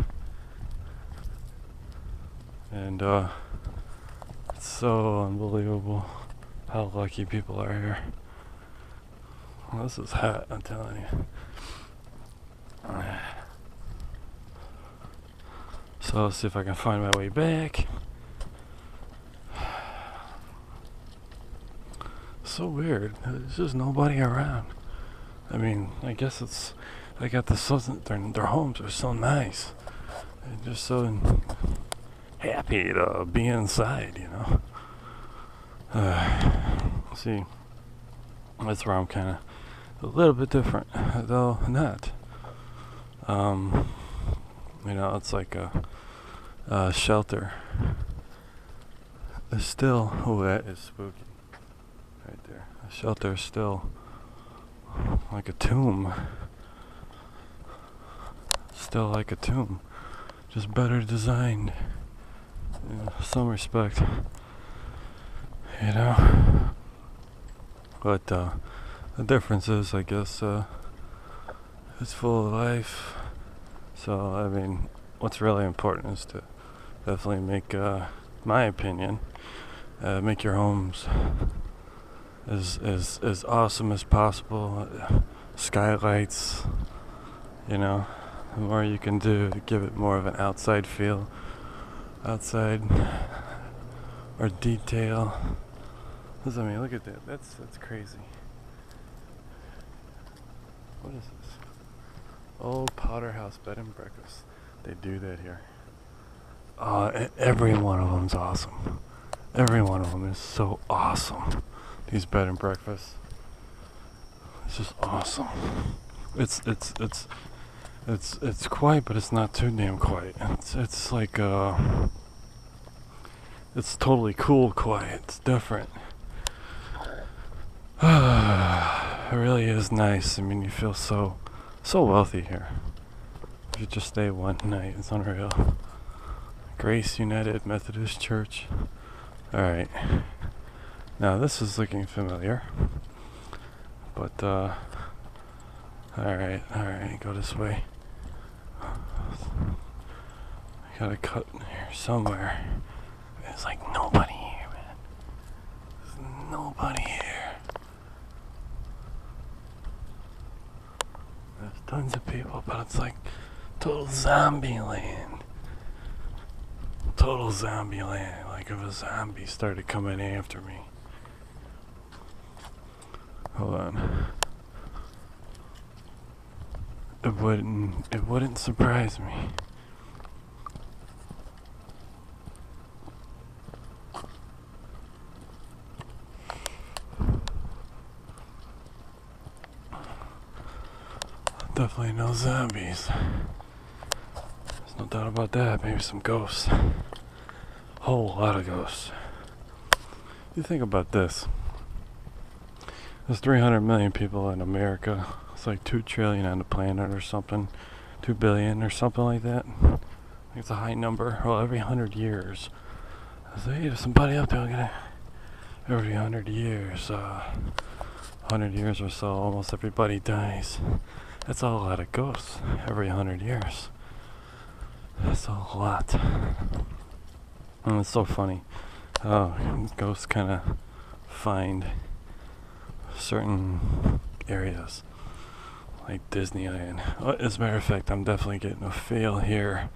And it's so unbelievable how lucky people are here. Well, this is hot, I'm telling you. So let's see if I can find my way back. So weird. There's just nobody around. I mean, I guess it's they got the their homes are so nice. They're just so happy to be inside, See, that's where I'm kind of a little bit different, though not. It's like a shelter. It's still, that is spooky. Right there. A shelter is still like a tomb. Still like a tomb. Just better designed in some respect. But the difference is, I guess, it's full of life. So, I mean, what's really important is to definitely make, my opinion, make your homes as awesome as possible. Skylights, the more you can do to give it more of an outside feel, outside or detail. Because, I mean, look at that. That's crazy. What is this? Old Potter House Bed and Breakfast. They do that here. Every one of them's awesome. Every one of them is so awesome. These bed and breakfasts. It's just awesome. It's It's quiet, but it's not too damn quiet. It's like it's totally cool quiet. It's different. It really is nice. I mean, you feel so wealthy here. If you just stay one night, it's unreal. Grace United Methodist Church. Alright. Now this is looking familiar. But alright, go this way. I gotta cut here somewhere. There's like nobody here, man. There's nobody here. There's tons of people, but it's like total zombie land. Total zombie land. Like if a zombie started coming after me. Hold on. It wouldn't surprise me. Definitely no zombies. There's no doubt about that. Maybe some ghosts. Whole lot of ghosts. You think about this. There's 300 million people in America. It's like 2 trillion on the planet or something. 2 billion or something like that. I think it's a high number. Well, every 100 years. So hey, there's somebody up there. Every 100 years. 100 years or so, almost everybody dies. That's a lot of ghosts. Every 100 years. That's a lot. And it's so funny. Ghosts kind of find certain areas like Disneyland. As a matter of fact, I'm definitely getting a feel here.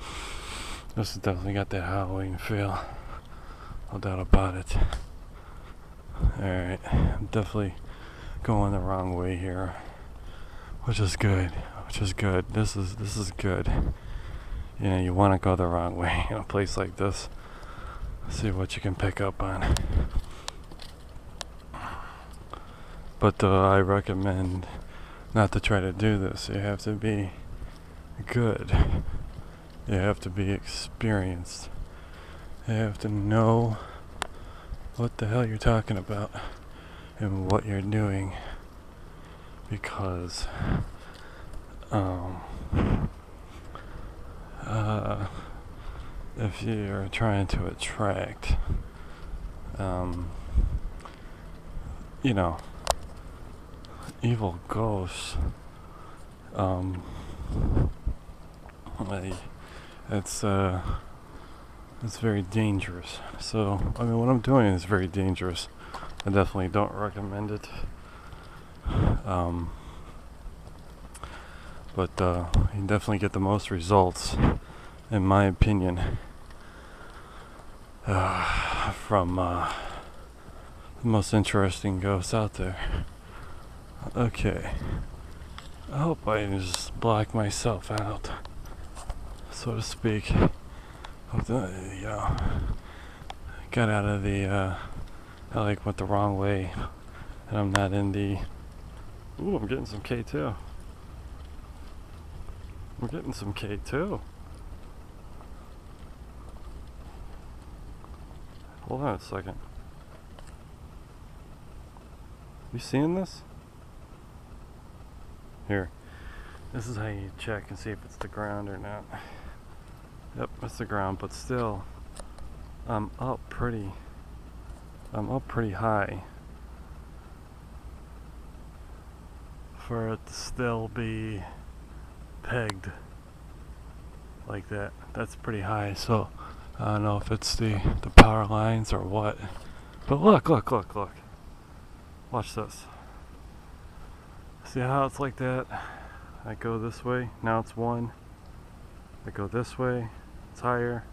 This has definitely got that Halloween feel. No doubt about it. Alright, I'm definitely going the wrong way here. Which is good. This is good. You know, you want to go the wrong way in a place like this. See what you can pick up on. But I recommend not to try to do this. You have to be good. You have to be experienced. You have to know what the hell you're talking about and what you're doing. Because if you're trying to attract evil ghosts, it's very dangerous. So I mean, what I'm doing is very dangerous. I definitely don't recommend it. But you can definitely get the most results, in my opinion, from the most interesting ghosts out there. Okay. I hope I didn't just block myself out, so to speak. Hope that, got out of the, I went the wrong way, and I'm not in the. Ooh, I'm getting some K2. We're getting some K2. Hold on a second. You seeing this? Here. This is how you check and see if it's the ground or not. Yep, it's the ground, but still, I'm up pretty high for it to still be pegged like that. That's pretty high, so I don't know if it's the power lines or what. But look. Watch this. See how it's like that? I go this way, now it's 1. I go this way, it's higher.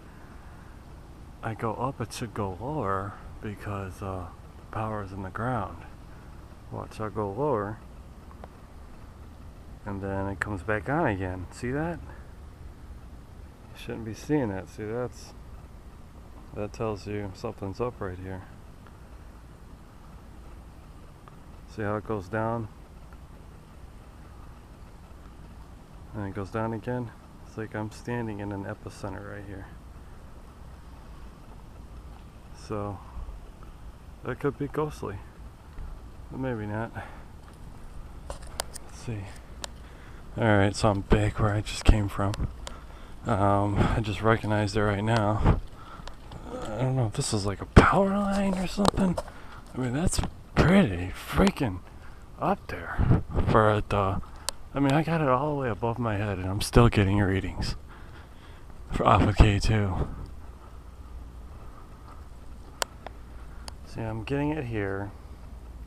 I go up, it should go lower because the power is in the ground. Watch, I'll go lower. And then it comes back on again. See that? You shouldn't be seeing that. See, that tells you something's up right here. See how it goes down? and it goes down again. It's like I'm standing in an epicenter right here. So that could be ghostly, but maybe not. Let's see. Alright, so I'm back where I just came from. I just recognized it right now. I don't know if this is like a power line or something. I mean, that's pretty freaking up there for it. I mean, I got it all the way above my head, and I'm still getting readings for off of K2. See, I'm getting it here,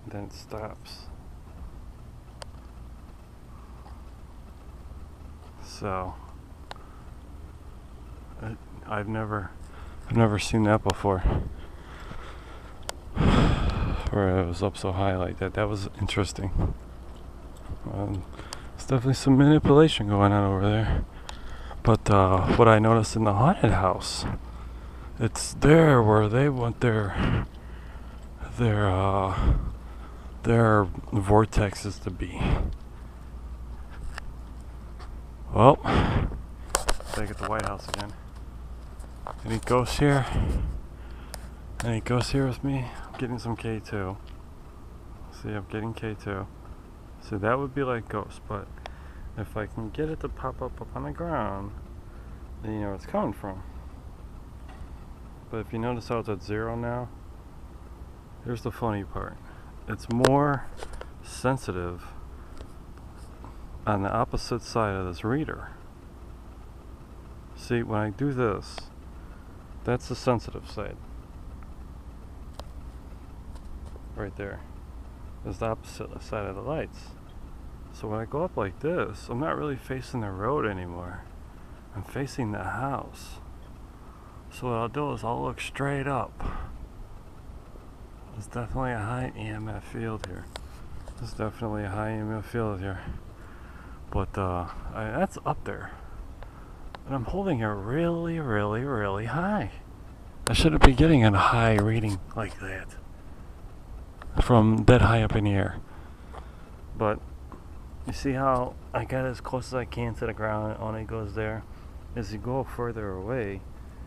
then it stops. So I've never seen that before, where it was up so high like that. That was interesting. There's definitely some manipulation going on over there. But what I noticed in the haunted house, it's there where they want their vortexes to be. Well, back at the White House again. Any ghosts here? Any ghosts here with me? I'm getting some K2. See, I'm getting K2. So that would be like ghosts, but if I can get it to pop up on the ground, then you know where it's coming from. But if you notice how it's at 0 now, here's the funny part. It's more sensitive on the opposite side of this reader. See, when I do this, that's the sensitive side. Right there is the opposite side of the lights. So when I go up like this, I'm not really facing the road anymore. I'm facing the house. So what I'll do is I'll look straight up. There's definitely a high EMF field here. There's definitely a high EMF field here. But that's up there. And I'm holding it really, really, really high. I shouldn't be getting a high reading like that from that high up in the air. But you see how I got as close as I can to the ground and only goes there? As you go further away,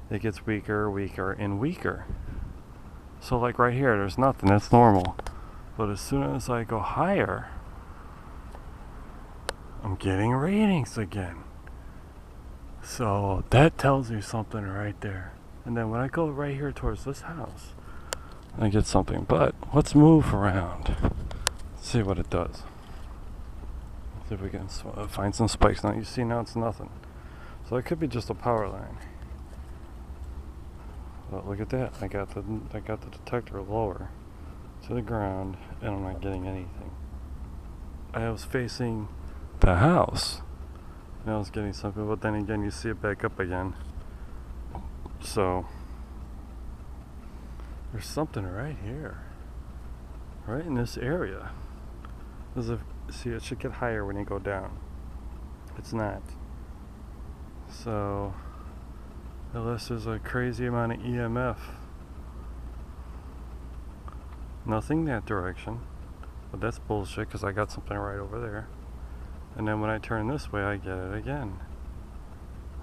it gets weaker, weaker, and weaker. So like right here, there's nothing, that's normal. But as soon as I go higher, I'm getting readings again. So that tells you something right there. And then when I go right here towards this house, I get something. But let's move around. See what it does. See if we can find some spikes. Now you see, now it's nothing. So it could be just a power line. But look at that. I got the detector lower to the ground, and I'm not getting anything. I was facing the house, and I was getting something. But then again, you see it back up again. So there's something right here, right in this area. See, it should get higher when you go down. It's not. So unless there's a crazy amount of EMF, nothing that direction. But that's bullshit, because I got something right over there. And then when I turn this way, I get it again.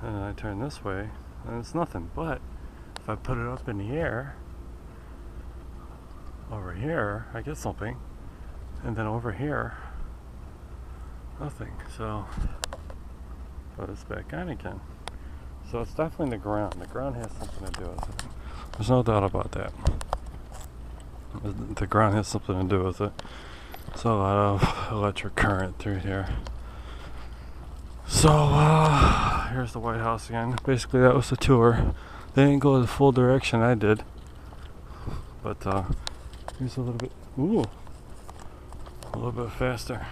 And I turn this way, and it's nothing. But if I put it up in the air, over here, I get something. And then over here, nothing. So, but it's back on again. So it's definitely the ground. The ground has something to do with it. There's no doubt about that. The ground has something to do with it. It's a lot of electric current through here. So, here's the White House again. Basically, that was the tour. They didn't go the full direction I did. But, here's a little bit, a little bit faster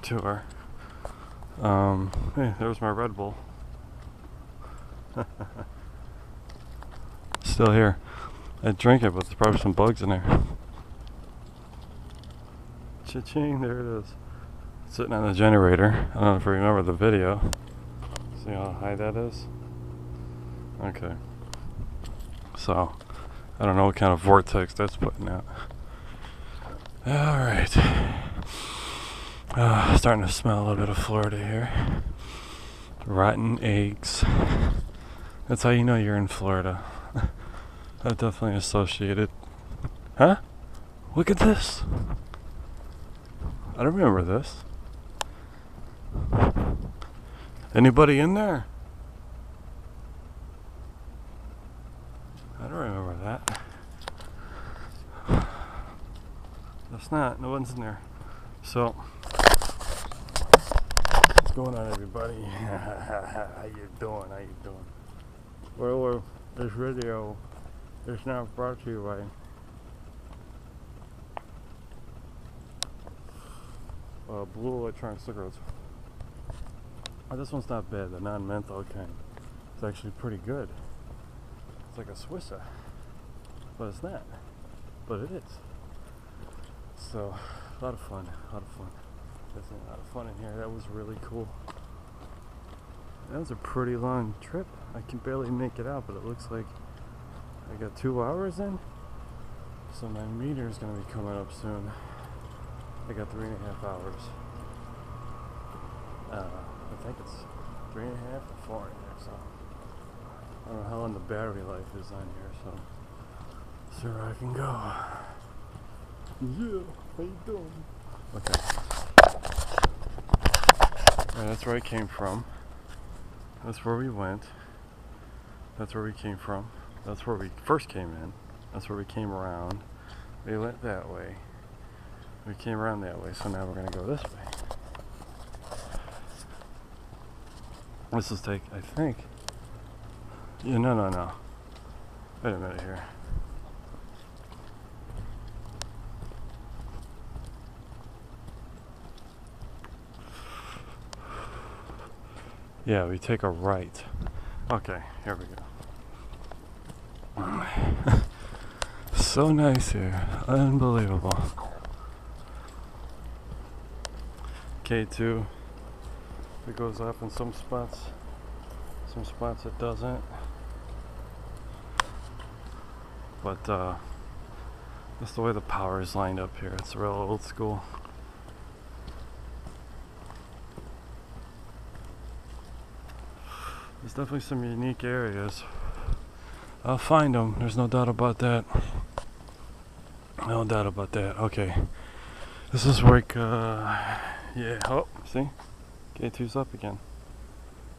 tour. Hey, there's my Red Bull. Still here. I drink it, but there's probably some bugs in there. Cha-ching, there it is. Sitting on the generator. I don't know if you remember the video. See how high that is? Okay. So, I don't know what kind of vortex that's putting out. Alright. Starting to smell a little bit of Florida here. rotten eggs. That's how you know you're in Florida. I've definitely associated. Huh? Look at this. I don't remember this. Anybody in there? I don't remember that. That's not. No one's in there. So, what's going on, everybody? How you doing? How you doing? Well, this video is not brought to you by Blue Electronic Cigarettes. Oh, this one's not bad. The non-menthol kind. It's actually pretty good. It's like a Swisser, but it's not. But it is. So, a lot of fun. Definitely a lot of fun in here. That was really cool. That was a pretty long trip. I can barely make it out, but it looks like I got 2 hours in. So my meter is going to be coming up soon. I got 3.5 hours. I think it's 3.5 or 4 in here, so I don't know how long the battery life is on here, so sure I can go. Yeah, how you doing? Okay. Alright, that's where I came from. That's where we went. That's where we came from. That's where we first came in. That's where we came around. We went that way. We came around that way, so now we're going to go this way. This will take, I think. Yeah, no. Wait a minute here. Yeah, we take a right. Okay, here we go. So nice here. Unbelievable. K2. It goes up in some spots it doesn't. But that's the way the power is lined up here. It's real old school. There's definitely some unique areas. I'll find them. There's no doubt about that. No doubt about that. Okay. This is like, yeah. Oh, see? K2's up again.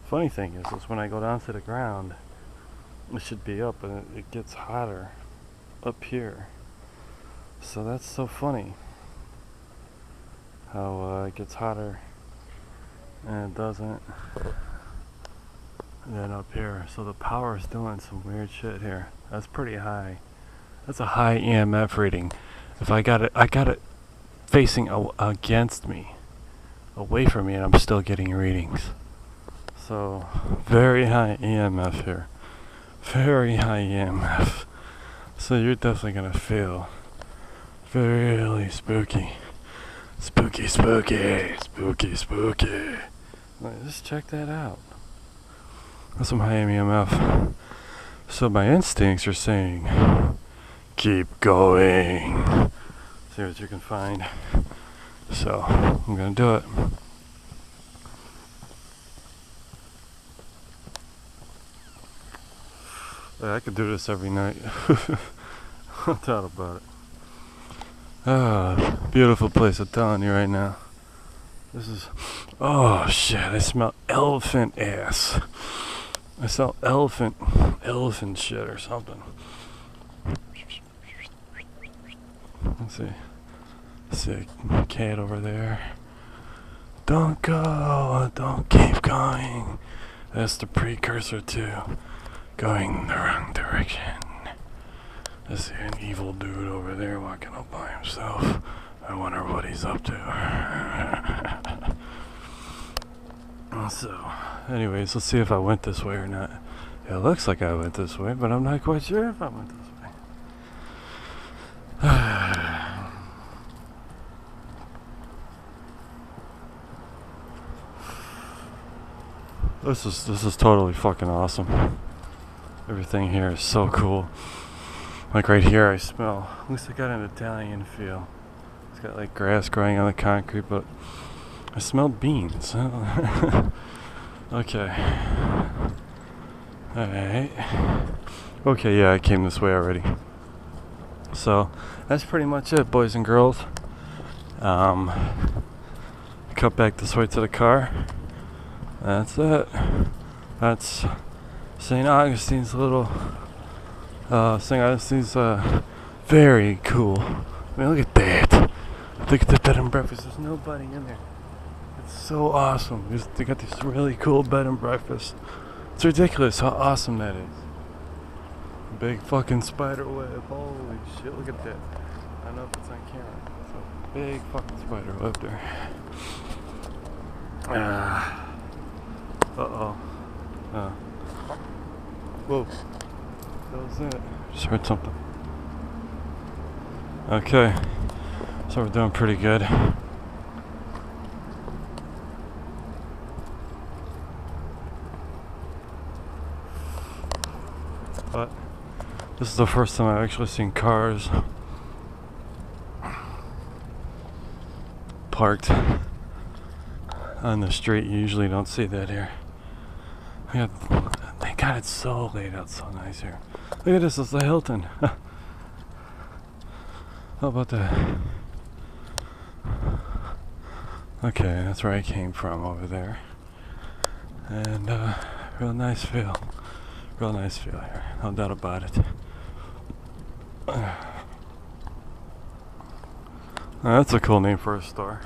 Funny thing is when I go down to the ground, it should be up, and it gets hotter up here. So that's so funny. How it gets hotter and it doesn't. And then up here, so the power is doing some weird shit here. That's pretty high. That's a high EMF reading. If I got it facing against me, away from me, and I'm still getting readings. So very high EMF here. Very high EMF. So you're definitely gonna feel really spooky. Spooky. Just check that out. That's some high EMF. So my instincts are saying, keep going. See what you can find. So I'm gonna do it. I could do this every night. No doubt about it. Ah, beautiful place, I'm telling you right now. This is, oh shit, I smell elephant ass. I smell elephant shit or something. Let's see a cat over there. Don't go, don't keep going. That's the precursor to going the wrong direction. I see an evil dude over there walking up by himself. I wonder what he's up to. So, anyways, let's see if I went this way or not. It looks like I went this way, but I'm not quite sure if I went this way. This is totally fucking awesome. Everything here is so cool. Like right here I smell, at least I got an Italian feel. It's got like grass growing on the concrete, but I smelled beans. I Okay. Alright. Okay, yeah, I came this way already. So, that's pretty much it, boys and girls. Cut back this way to the car. That's it. That's St. Augustine's little... St. Augustine's, very cool. I mean, look at that. Look at the bed and breakfast. There's nobody in there. It's so awesome. They got these really cool bed and breakfasts. It's ridiculous how awesome that is. Big fucking spider web. Holy shit, look at that. I don't know if it's on camera. It's a big fucking spider web there. Uh-oh. Whoa. That was it. Just heard something. Okay. So we're doing pretty good. But this is the first time I've actually seen cars parked on the street. You usually don't see that here. Thank God it's so laid out so nice here. Look at this, it's the Hilton. How about that? Okay, that's where I came from over there. And real nice feel. Real nice feel here, no doubt about it. That's a cool name for a store.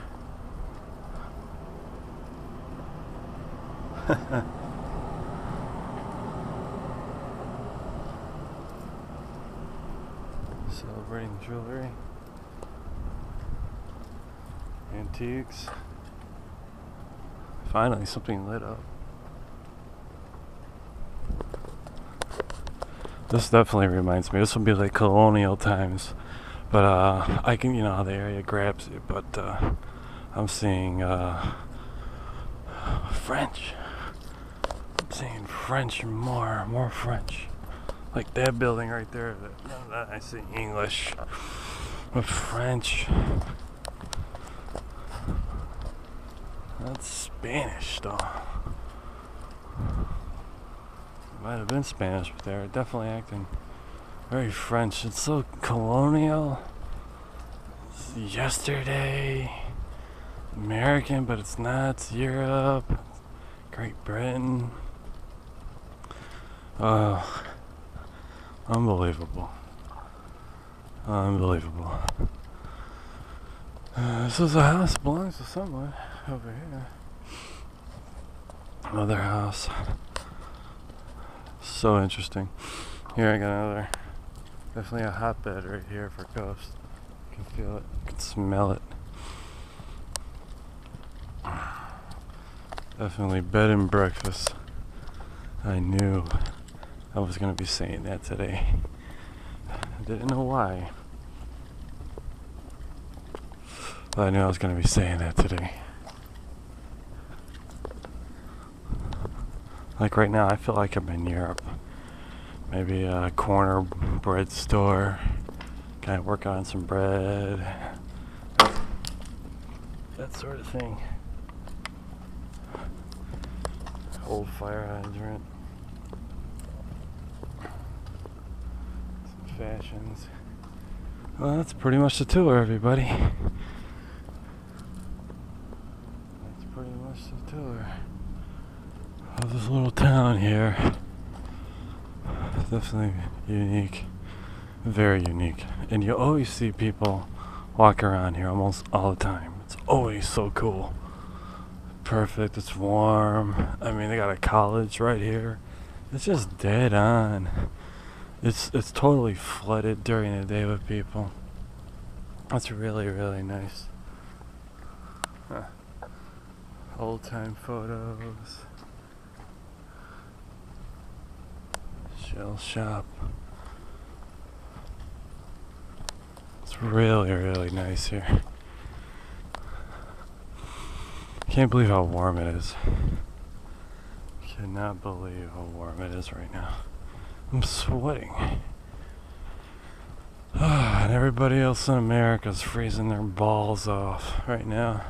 Celebrating jewelry, antiques. Finally, something lit up. This definitely reminds me. This would be like colonial times, but I can, you know how the area grabs you. But I'm seeing French. I'm seeing French more French. Like that building right there. That I see English, but French. That's Spanish though. Might have been Spanish, but they're definitely acting very French. It's so colonial. It's yesterday. American, but it's not. It's Europe. Great Britain. Unbelievable. Unbelievable. This is a house that belongs to someone over here. Another house. So interesting. Here I got another. Definitely a hotbed right here for ghosts. You can feel it. You can smell it. Definitely bed and breakfast. I knew I was going to be saying that today. I didn't know why. But I knew I was going to be saying that today. Like right now, I feel like I'm in Europe. Maybe a corner bread store. Kind of working on some bread. That sort of thing. Old fire hydrant. Some fashions. Well, that's pretty much the tour, everybody. That's pretty much the tour of this little town here. Definitely unique. Very unique. And you always see people walk around here almost all the time. It's always so cool. Perfect, it's warm. I mean, they got a college right here. It's just dead on. It's totally flooded during the day with people. That's really, really nice. Huh. Old time photos. Shell shop. It's really, really nice here. Can't believe how warm it is. Cannot believe how warm it is right now. I'm sweating. And everybody else in America is freezing their balls off right now.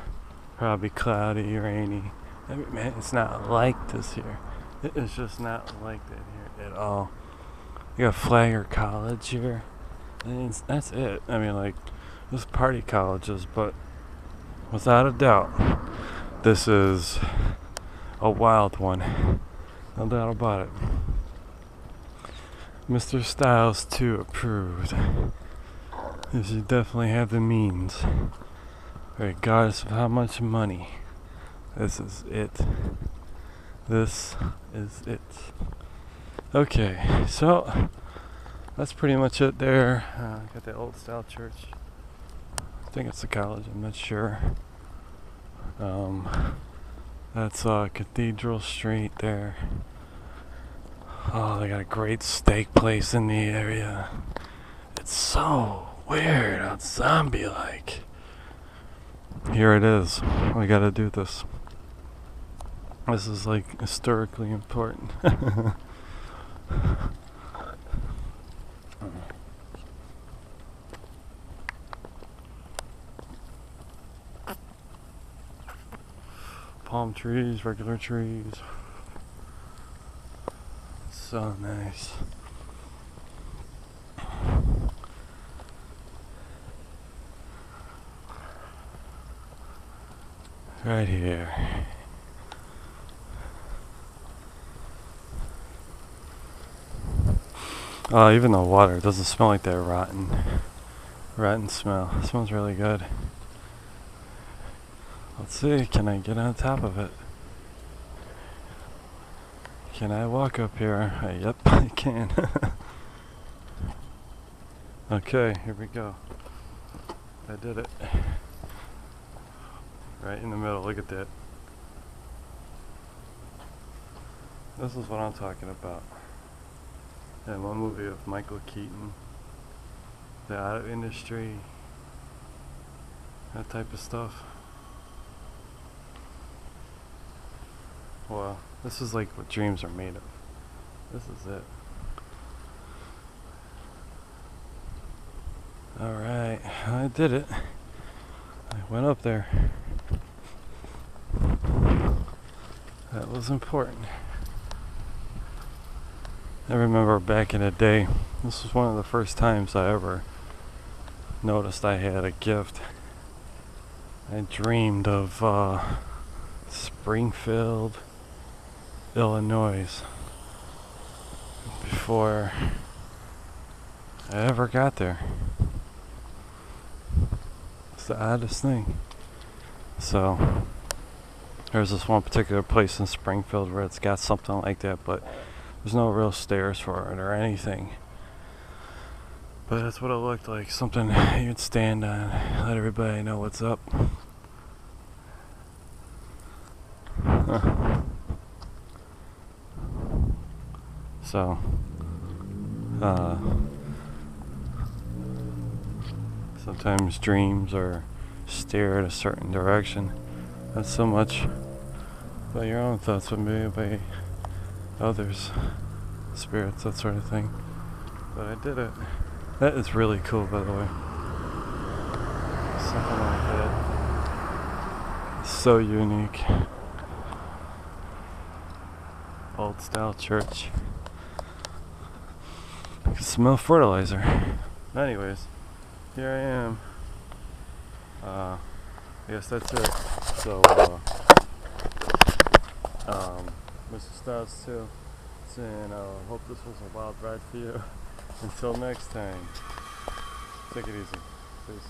Probably cloudy, rainy. I mean, man, it's not like this here. It is just not like that here at all. You got Flagler College here. And that's it. I mean, like, there's party colleges, but without a doubt, this is a wild one. No doubt about it. Mr. Styles 2 approved. You should definitely have the means, regardless of how much money. This is it. This is it. Okay, so that's pretty much it there. Got that old style church. I think it's a college, I'm not sure. That's Cathedral Street there. Oh, they got a great steak place in the area. It's so weird, how zombie-like. Here it is. We gotta do this. This is like historically important. Palm trees, regular trees. So nice. Right here. Even the water doesn't smell like that rotten smell. It smells really good. Let's see, can I get on top of it? Can I walk up here? Yep, I can. Okay, here we go. I did it. Right in the middle, look at that. This is what I'm talking about. And one movie of Michael Keaton, the auto industry, that type of stuff. Well, this is like what dreams are made of. This is it. Alright, I did it. I went up there. That was important. I remember back in the day, this was one of the first times I ever noticed I had a gift. I dreamed of Springfield, Illinois, before I ever got there. It's the oddest thing. So there's this one particular place in Springfield where it's got something like that, but there's no real stairs for it or anything. But that's what it looked like. Something you'd stand on, let everybody know what's up. So, sometimes dreams are steer in a certain direction. Not so much by your own thoughts, but maybe by others, spirits, that sort of thing. But I did it. That is really cool, by the way. Something like that. So unique. Old style church. I can smell fertilizer. Anyways, here I am. I guess that's it. So, Mr. Styles 2, saying, hope this was a wild ride for you. Until next time, take it easy. Peace.